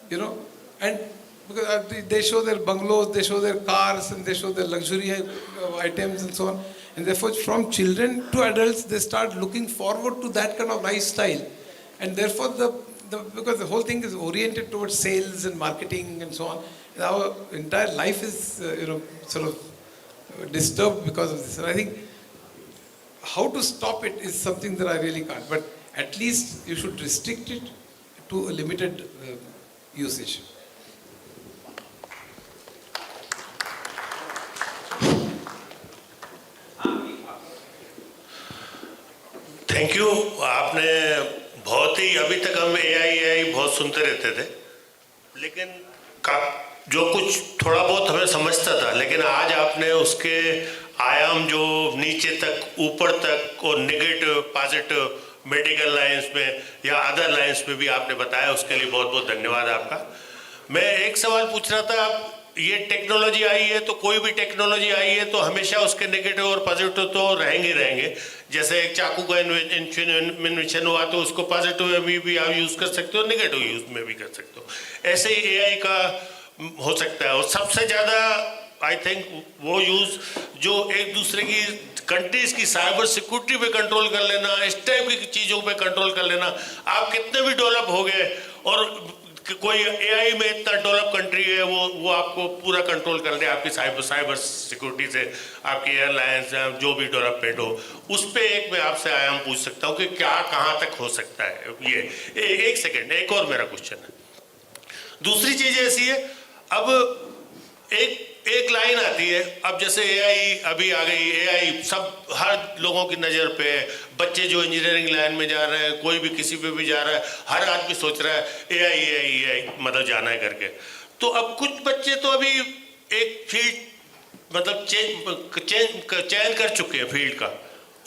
and because they show their bungalows, they show their cars, and they show their luxury items and so on. And therefore, from children to adults, they start looking forward to that kind of lifestyle. And therefore, because the whole thing is oriented towards sales and marketing and so on, our entire life is, sort of disturbed because of this. And I think how to stop it is something that I really can't. But at least you should restrict it to a limited usage. Thank you. आपने बहुत ही, अभी तक हम AI बहुत सुनते रहते थे, लेकिन जो कुछ थोड़ा बहुत हमें समझता था, लेकिन आज आपने उसके आयाम जो नीचे तक, ऊपर तक, और नेगेटिव, पॉजिटिव, मेडिकल लाइंस में या अदर लाइंस में भी आपने बताया, उसके लिए बहुत बहुत धन्यवाद आपका। मैं एक सवाल पूछ रहा था, ये टेक्नोलॉजी आई है तो कोई भी टेक्नोलॉजी आई है तो हमेशा उसके नेगेटिव और पॉजिटिव तो रहेंगे ही रहेंगे। जैसे एक चाकू का इन्वेंशन हुआ तो उसको पॉजिटिव में भी आप यूज़ कर सकते हो, नेगेटिव यूज में भी कर सकते हो। ऐसे ही एआई का हो सकता है। और सबसे ज़्यादा आई थिंक वो यूज़ जो एक दूसरे की कंट्रीज़ की साइबर सिक्योरिटी पे कंट्रोल कर लेना, इस टाइप की चीज़ों पे कंट्रोल कर लेना। आप कितने भी डेवलप हो गए और कोई एआई में इतना डेवलप कंट्री है वो आपको पूरा कंट्रोल कर ले आपकी साइबर सिक्योरिटी से, आपकी एयरलाइंस जो भी डेवलपमेंट हो उस पर एक मैं आपसे आयाम पूछ सकता हूँ कि क्या कहाँ तक हो सकता है ये। एक सेकेंड, एक और मेरा क्वेश्चन है। दूसरी चीज़ ऐसी है, अब एक लाइन आती है, अब जैसे एआई अभी आ गई, एआई सब हर लोगों की नज़र पे है। बच्चे जो इंजीनियरिंग लाइन में जा रहे हैं, कोई भी किसी पे भी जा रहा है, हर आदमी सोच रहा है एआई मतलब जाना है करके। तो अब कुछ बच्चे तो अभी एक फील्ड मतलब चयन कर चुके हैं फील्ड का,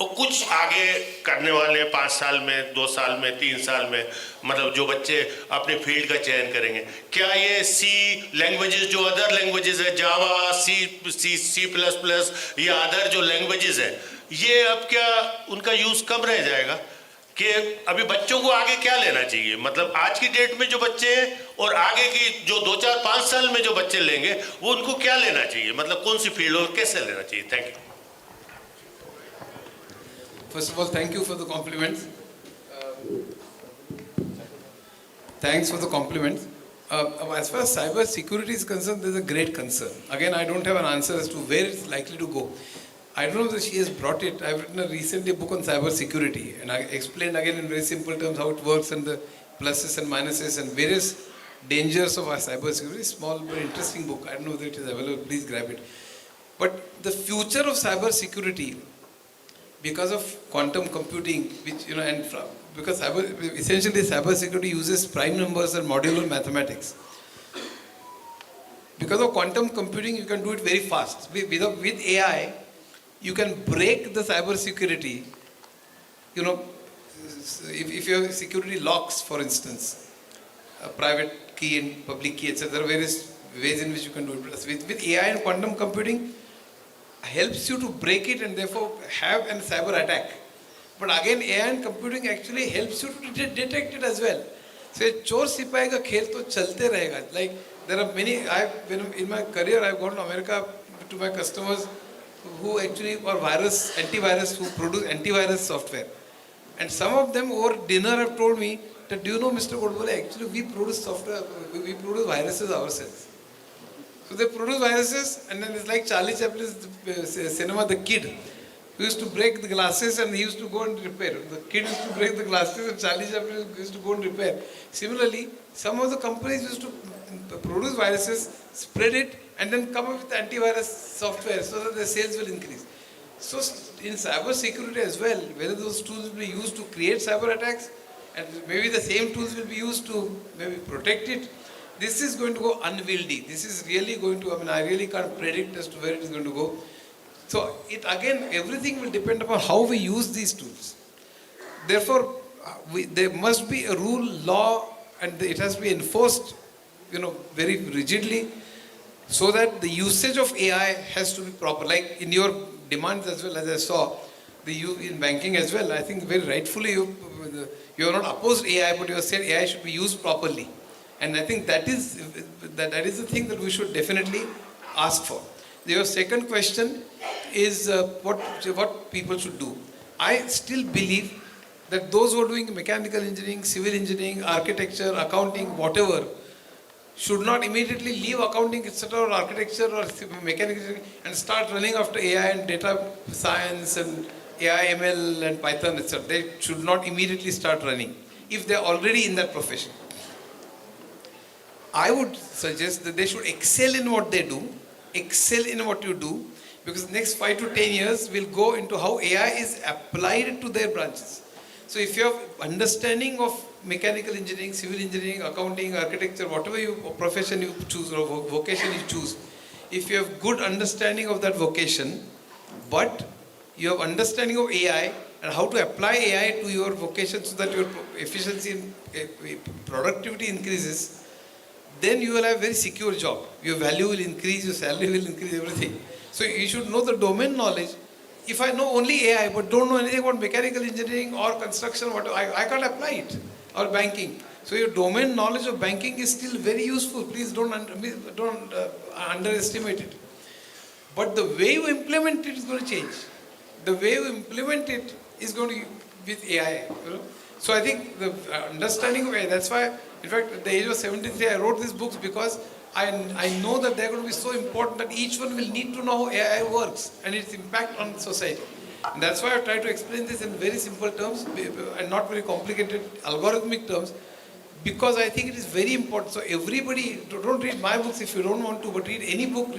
और कुछ आगे करने वाले हैं 5 साल में, 2 साल में, 3 साल में, मतलब जो बच्चे अपने फील्ड का चयन करेंगे। क्या ये सी लैंग्वेजेस जो अदर लैंग्वेजेस है, जावा, सी++ या अदर जो लैंग्वेजेस है, ये अब क्या उनका यूज़ कम रह जाएगा? कि अभी बच्चों को आगे क्या लेना चाहिए, मतलब आज की डेट में जो बच्चे हैं और आगे की जो 2, 4, 5 साल में जो बच्चे लेंगे वो उनको क्या लेना चाहिए, मतलब कौन सी फील्ड और कैसे लेना चाहिए? Thank you. First of all, thank you for the compliments. Thanks for the compliments. As far as cyber security is concerned, there's a great concern. Again, I don't have an answer as to where it's likely to go. I don't know if she has brought it. I've written a recently a book on cyber security, and I explained again in very simple terms how it works and the pluses and minuses and various dangers of our cyber security. Small but interesting book. I don't know whether it is available. Please grab it. But the future of cyber security, because of quantum computing, which because essentially cyber security uses prime numbers and modular mathematics. Because of quantum computing, you can do it very fast. With AI, you can break the cyber security. If you have security locks, for instance, a private key and public key, etc., there are various ways in which you can do it. With AI and quantum computing, helps you to break it and therefore have a cyber attack. But again, AI and computing actually helps you to detect it as well. So चोर सिपाही का खेल तो चलते रहेगा. Like there are many. In my career, I've gone to America to my customers who actually are antivirus, who produce antivirus software, and some of them over dinner have told me that, do you know, Mr. Godbole, actually we produce software, we produce viruses ourselves. So they produce viruses, and then it's like Charlie Chaplin's cinema, The Kid, who used to break the glasses and he used to go and repair. The kid used to break the glasses and Charlie Chaplin used to go and repair. Similarly, some of the companies used to produce viruses, spread it, and then come up with antivirus software so that the sales will increase. So in cyber security as well, whether those tools will be used to create cyber attacks, and maybe the same tools will be used to maybe protect it, this is going to go unwieldy. This is really going to, I really can't predict as to where it is going to go. So everything will depend upon how we use these tools. Therefore, there must be a rule, law, and it has to be enforced, very rigidly, so that the usage of AI has to be proper. Like in your demands as well, as I saw, in banking as well, I think very rightfully you are not opposed AI, but you have said AI should be used properly. And I think that is the thing that we should definitely ask for. Your second question is what people should do. I still believe that those who are doing mechanical engineering, civil engineering, architecture, accounting, whatever, should not immediately leave accounting, etc., or architecture or mechanical engineering and start running after AI and data science and AI, ML and Python, etc. They should not immediately start running if they are already in that profession. I would suggest that they should excel in what they do, excel in what you do, because the next 5 to 10 years will go into how AI is applied to their branches. So if you have understanding of mechanical engineering, civil engineering, accounting, architecture, whatever profession you choose or vocation you choose, if you have good understanding of that vocation, but you have understanding of AI and how to apply AI to your vocation so that your efficiency and productivity increases, then you will have a very secure job. Your value will increase, your salary will increase, everything. So you should know the domain knowledge. If I know only AI but don't know anything about mechanical engineering or construction, I can't apply it, or banking. So your domain knowledge of banking is still very useful. Please don't underestimate it. But the way you implement it is going to change. The way you implement it is going to be with AI. You know? So I think the understanding of AI, that's why, in fact, at the age of 73, I wrote these books because I know that they're going to be so important that each one will need to know how AI works and its impact on society. And that's why I try to explain this in very simple terms and not very complicated algorithmic terms, because I think it is very important. So everybody, don't read my books if you don't want to, but read any book,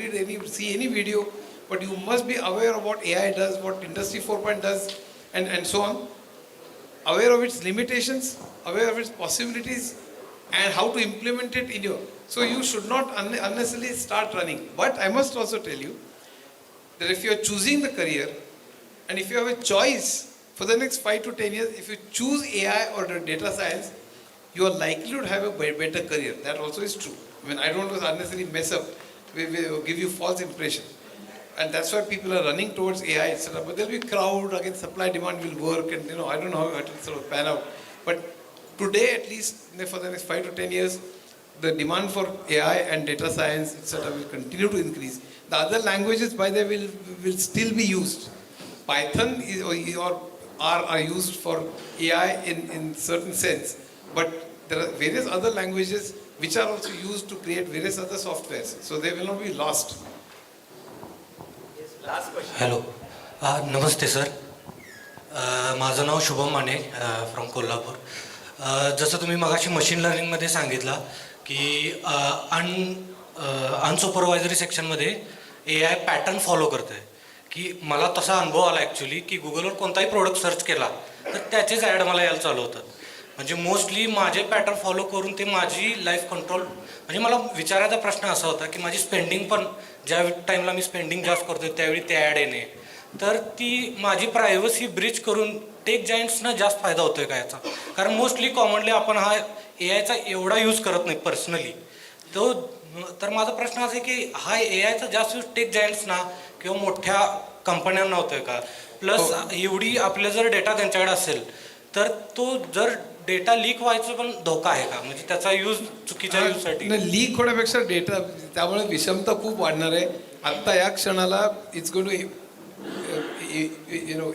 see any video, but you must be aware of what AI does, what Industry 4.0 does, and so on. Aware of its limitations, aware of its possibilities, and how to implement it in your... So you should not unnecessarily start running. But I must also tell you that if you are choosing the career, and if you have a choice for the next 5 to 10 years, if you choose AI or data science, you are likely to have a better career. That also is true. I mean, I don't want to unnecessarily mess up, give you false impression. And that's why people are running towards AI, etc. But there'll be crowd, again supply demand will work, and I don't know how it will sort of pan out. But today, at least for the next 5 to 10 years, the demand for AI and data science, etc. will continue to increase. The other languages, by the way, will still be used. Python or R are used for AI in certain sense. But there are various other languages which are also used to create various other softwares. So they will not be lost. Hello नमस्ते sir माझं नाव शुभम माने from Kolhapur जसं तुम्ही मगाशी machine लर्निंगमध्ये सांगितलं की अनसुपरवायझरी सेक्शनमध्ये ए आय pattern follow करते की मला तसा अनुभव आला ॲक्च्युली की गुगलवर कोणताही प्रोडक्ट सर्च केला तर त्याचेच ॲड मला यायला चालू होतात म्हणजे मोस्टली माझे पॅटर्न फॉलो करून ते माझी लाईफ कंट्रोल म्हणजे मला विचारायचा प्रश्न असा होता की माझी स्पेंडिंग पण ज्या टाईमला मी स्पेंडिंग जास्त करतो त्यावेळी ते ॲड येणे तर ती माझी प्रायव्हसी ब्रीच करून टेक जायंट्सना जास्त फायदा होतोय का याचा कारण मोस्टली कॉमनली आपण हा ए आयचा एवढा यूज करत नाही पर्सनली तो तर माझा प्रश्न असा आहे की हा ए आयचा जास्त यूज टेक जायंट्सना किंवा मोठ्या कंपन्यांना होतोय का प्लस एवढी आपला जर डेटा त्यांच्याकडे असेल तर तो जर डेटा लीक व्हायचा पण धोका आहे का म्हणजे त्याचा यूज चुकीच्या यूजसाठी लीक होण्यापेक्षा डेटा त्यामुळे विषमता खूप वाढणार आहे आत्ता या क्षणाला it's going to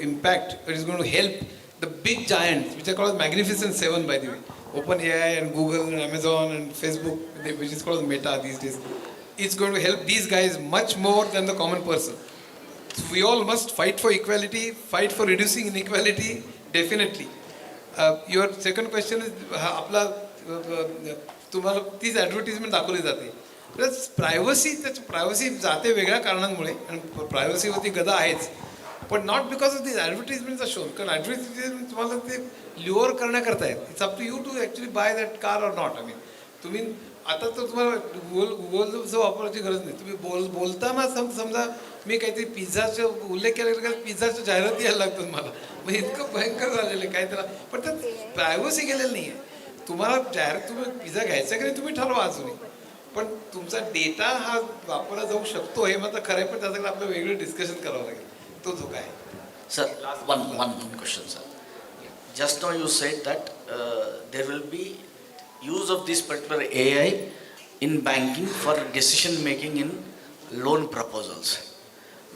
impact it is going to help the big giants which are called magnificent seven by the way OpenAI and Google and Amazon and Facebook which is called Meta these days it's going to help these guys much more than the common person so we all must fight for equality fight for reducing inequality definitely your second question is आपला तुम्हाला तीच advertisement दाखवली जाते plus privacy जाते वेगळ्या कारणांमुळे आणि प्रायव्हसीवरती गदा आहेच पण नॉट बिकॉज ऑफ दिस ॲडव्हर्टिजमेंटचा शो कारण ॲडव्हर्टिजमेंट तुम्हाला ते ल्युअर करण्याकरता आहेत it's up to you to actually buy that car or not I mean तुम्ही आता तर तुम्हाला गुगलचं वापरायची गरज नाही तुम्ही बोलताना समजा मी काहीतरी पिझ्झाचा उल्लेख केला तर पिझ्झाच्या जाहिराती यायला लागतात मला म्हणजे इतकं भयंकर झालेलं आहे काय त्याला पण त्यात प्रायव्हसी गेलेलं नाही आहे तुम्हाला जाहिरात तुम्ही पिझ्झा घ्यायचा की नाही तुम्ही ठरवा अजूनही पण तुमचा डेटा हा वापरला जाऊ शकतो हे मात्र खरं आहे पण त्याच्याकडे आपलं वेगळं डिस्कशन करावं लागेल तो जो काय Sir, one question, sir. Just now you said that there will be use of this particular AI in banking for decision making in loan proposals.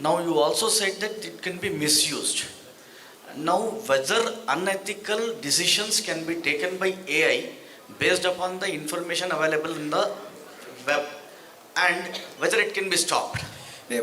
Now you also said that it can be misused. Now whether unethical decisions can be taken by AI based upon the information available in the web and whether it can be stopped.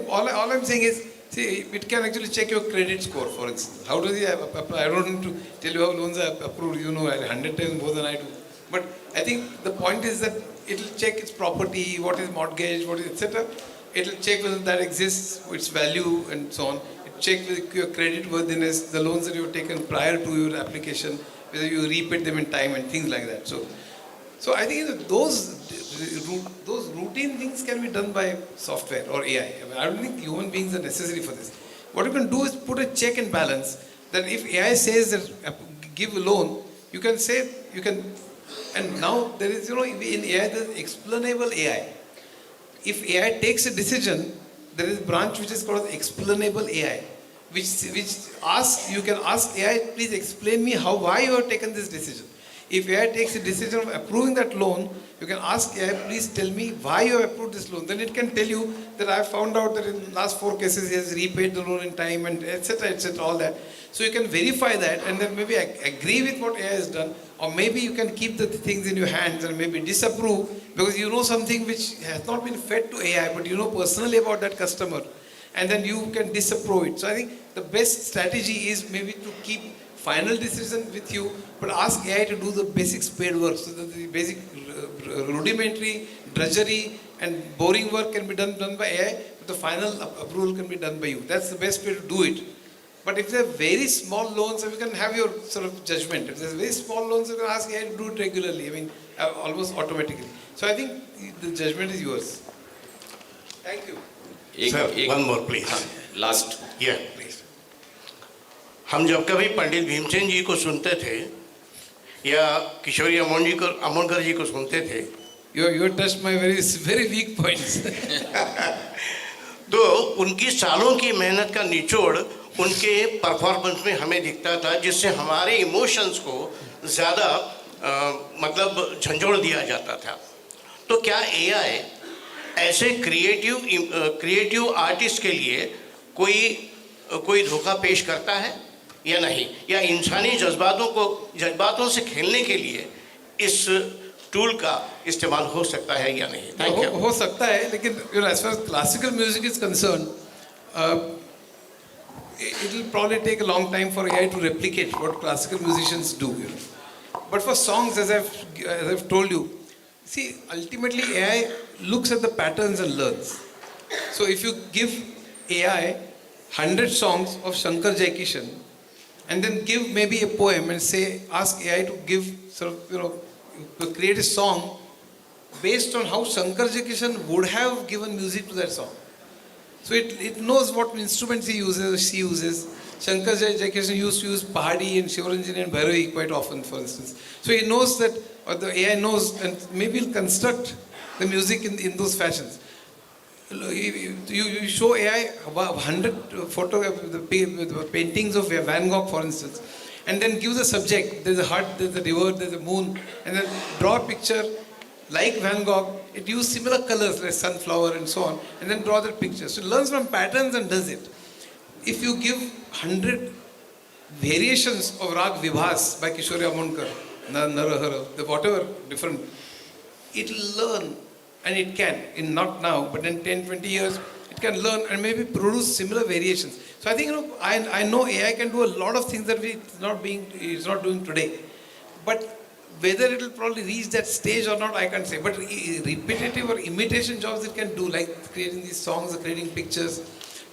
All I'm saying is, see, it can actually check your credit score, for instance. How does it apply? I don't need to tell you how loans are approved, 100 times more than I do. But I think the point is that it will check its property, what is mortgage, what is etc. It will check whether that exists, its value and so on. It check your credit worthiness, the loans that you have taken prior to your application, whether you repaid them in time and things like that. So I think those routine things can be done by software or AI. I don't think human beings are necessary for this. What you can do is put a check and balance that if AI says that give a loan, you can say, you can And now there is, in AI, there is explainable AI. If AI takes a decision, there is a branch which is called explainable AI, which asks, you can ask AI, please explain me why you have taken this decision. If AI takes a decision of approving that loan, you can ask AI, please tell me why you have approved this loan. Then it can tell you that I found out that in the last 4 cases he has repaid the loan in time, and etc., all that. So you can verify that and then maybe agree with what AI has done, or maybe you can keep the things in your hands and maybe disapprove because you know something which has not been fed to AI, but you know personally about that customer, and then you can disapprove it. So I think the best strategy is maybe to keep final decision with you, but ask AI to do the basic spade work, so that the basic rudimentary, drudgery and boring work can be done by AI, but the final approval can be done by you. That's the best way to do it. But if they're very small loans, you can have your sort of judgment. If there's very small loans, you can ask AI to do it regularly, almost automatically. So I think the judgment is yours. Thank you. Sir, one more please. Last. Yeah, please. हम जब कभी पंडित भीमसेन जी को सुनते थे या किशोरी अमोनकर जी को सुनते थे, You touched my very weak points. तो उनकी सालों की मेहनत का निचोड़ उनके परफॉर्मेंस में हमें दिखता था, जिससे हमारे इमोशंस को ज़्यादा मतलब झंझोड़ दिया जाता था. तो क्या एआई ऐसे क्रिएटिव आर्टिस्ट के लिए कोई धोखा पेश करता है या नहीं, या इंसानी जज्बातों से खेलने के लिए इस टूल का इस्तेमाल हो सकता है या नहीं? Thank you. हो सकता है, लेकिन as far as classical music is concerned, it will probably take a long time for AI to replicate what classical musicians do. But for songs, as I've told you, see, ultimately AI looks at the patterns and learns. So if you give AI 100 songs of Shankar Jaikishan and then give maybe a poem and say, ask AI to give to create a song based on how Shankar Jaikishan would have given music to that song. So it knows what instruments he uses or she uses. Shankar Jaikishan used to use Pahadi and Shivaranjani and Bhairavi quite often, for instance. So he knows that, or the AI knows, and maybe he'll construct the music in those fashions. You show AI 100 paintings of Van Gogh, for instance, and then give the subject, there's a hut, there's a river, there's a moon, and then draw a picture like Van Gogh. It uses similar colors like sunflower and so on, and then draw that picture. So it learns from patterns and does it. If you give 100 variations of Rag Vibhas by Kishori Amonkar, Narahara, whatever different, it will learn, and it can, not now, but in 10, 20 years, it can learn and maybe produce similar variations. So I think, I know AI can do a lot of things that it's not doing today. But whether it will probably reach that stage or not, I can't say. But repetitive or imitation jobs it can do, like creating these songs, creating pictures.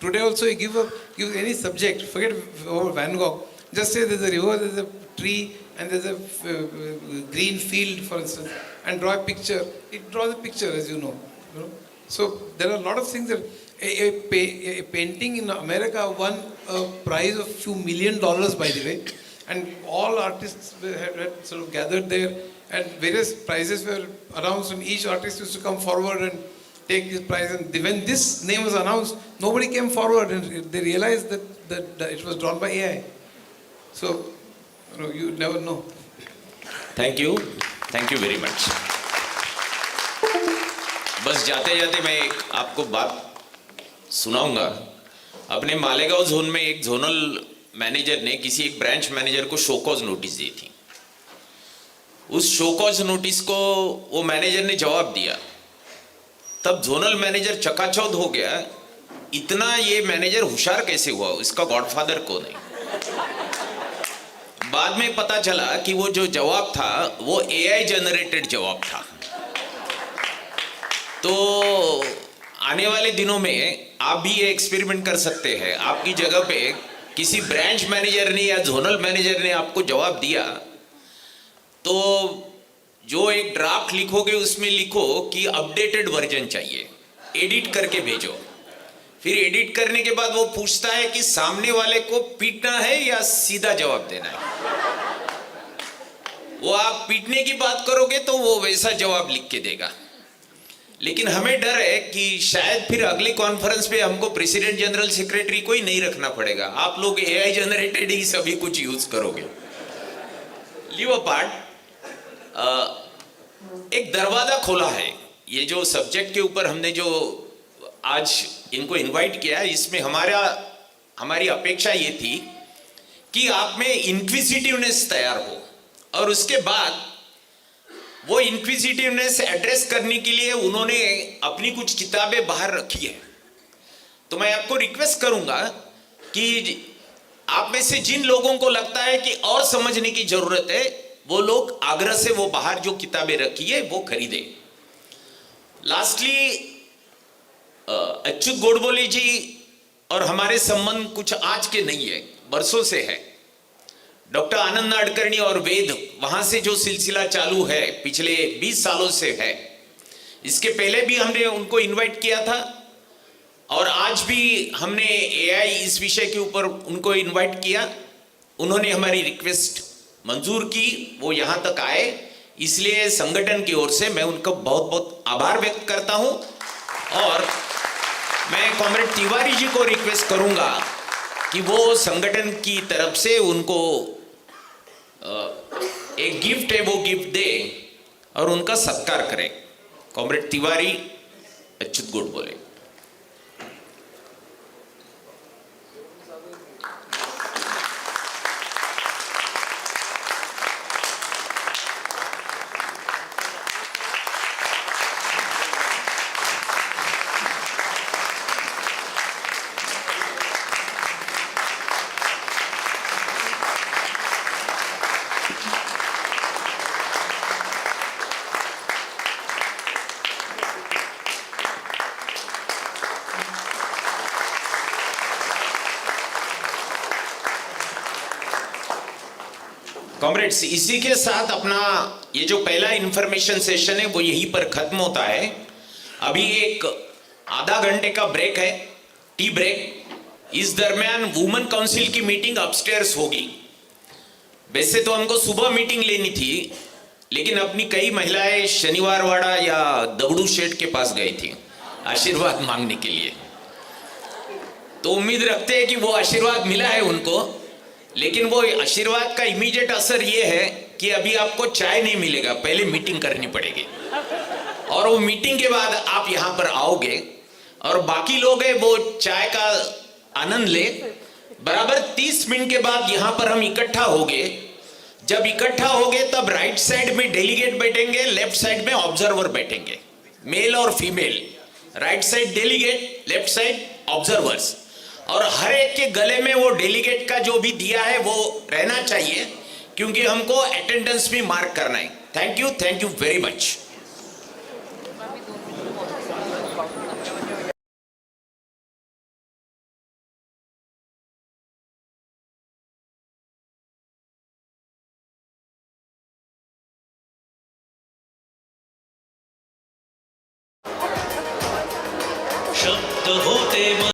Today also you give any subject, forget over Van Gogh, just say there's a river, there's a tree, and there's a green field, for instance, and draw a picture. It draws a picture, as you know. So there are a lot of things that a painting in America won a prize of few $1 million, by the way, and all artists had sort of gathered there, and various prizes were announced, and each artist used to come forward and take this prize. And when this name was announced, nobody came forward, and they realized that it was drawn by AI. So, you never know. Thank you very much. बस जाते जाते मैं आपको बात सुनाऊंगा. अपने Malegaon zone में एक जोनल मैनेजर ने किसी एक ब्रांच मैनेजर को शोकॉज नोटिस दी थी. उस शोकॉज नोटिस को वो मैनेजर ने जवाब दिया. तब जोनल मैनेजर चकाचौंध हो गया, इतना ये मैनेजर होशियार कैसे हुआ, इसका गॉडफादर कौन है. बाद में पता चला कि वो जो जवाब था वो एआई जनरेटेड जवाब था. तो आने वाले दिनों में आप भी ये एक्सपेरिमेंट कर सकते हैं. आपकी जगह पे किसी ब्रांच मैनेजर ने या जोनल मैनेजर ने आपको जवाब दिया, तो जो एक ड्राफ्ट लिखोगे उसमें लिखो कि अपडेटेड वर्जन चाहिए, एडिट करके भेजो. फिर एडिट करने के बाद वो पूछता है कि सामने वाले को पीटना है या सीधा जवाब देना है. वो आप पीटने की बात करोगे तो वो वैसा जवाब लिख के देगा। लेकिन हमें डर है कि शायद फिर अगली कॉन्फ्रेंस पे हमको प्रेसिडेंट जनरल सेक्रेटरी को ही नहीं रखना पड़ेगा, आप लोग एआई जनरेटेड ही सभी कुछ यूज करोगे। लीव अपार्ट, एक दरवाजा खोला है। ये जो सब्जेक्ट के ऊपर हमने जो आज इनको इनवाइट किया, इसमें हमारी अपेक्षा ये थी कि आप में इंक्विजिटिवनेस तैयार हो, और उसके बाद वो इंक्विजिटिवनेस एड्रेस करने के लिए उन्होंने अपनी कुछ किताबें बाहर रखी है। तो मैं आपको रिक्वेस्ट करूंगा कि आप में से जिन लोगों को लगता है कि और समझने की जरूरत है, वो लोग आग्रह से वो बाहर जो किताबें रखी है वो खरीदे। लास्टली, अच्युत गोडबोले जी और हमारे संबंध कुछ आज के नहीं है, बरसों से है। डॉक्टर आनंद नाडकर्णी और वेद, वहां से जो सिलसिला चालू है पिछले 20 सालों से है। इसके पहले भी हमने उनको इनवाइट किया था, और आज भी हमने एआई इस विषय के ऊपर उनको इनवाइट किया। उन्होंने हमारी रिक्वेस्ट मंजूर की, वो यहां तक आए। इसलिए संगठन की ओर से मैं उनका बहुत बहुत आभार व्यक्त करता हूं, और मैं कॉमरेड तिवारी जी को रिक्वेस्ट करूंगा कि वो संगठन की तरफ से उनको एक गिफ्ट है वो गिफ्ट दे और उनका सत्कार करें। कॉमरेड तिवारी, अच्युत गोडबोले। कॉमरेड्स, इसी के साथ अपना ये जो पहला इंफॉर्मेशन सेशन है वो यहीं पर खत्म होता है। अभी एक आधा घंटे का ब्रेक है, टी ब्रेक। इस दरमियान वुमेन काउंसिल की मीटिंग अपस्टेयर्स होगी। वैसे तो हमको सुबह मीटिंग लेनी थी, लेकिन अपनी कई महिलाएं शनिवार वाड़ा या दगड़ू शेठ के पास गई थी आशीर्वाद मांगने के लिए। तो उम्मीद रखते हैं कि वो आशीर्वाद मिला है उनको, लेकिन वो आशीर्वाद का इमीडिएट असर ये है कि अभी आपको चाय नहीं मिलेगा, पहले मीटिंग करनी पड़ेगी। और वो मीटिंग के बाद आप यहाँ पर आओगे और बाकी लोग हैं वो चाय का आनंद ले। बराबर 30 मिनट के बाद यहाँ पर हम इकट्ठा होंगे। जब इकट्ठा होंगे तब राइट साइड में डेलीगेट बैठेंगे, लेफ्ट साइड में ऑब्जर्वर बैठेंगे, मेल और female. Right side delegate, left side observers. और हर एक के गले में वो डेलीगेट का जो भी दिया है वो रहना चाहिए, क्योंकि हमको अटेंडेंस भी मार्क करना है। Thank you very much. शब्द होते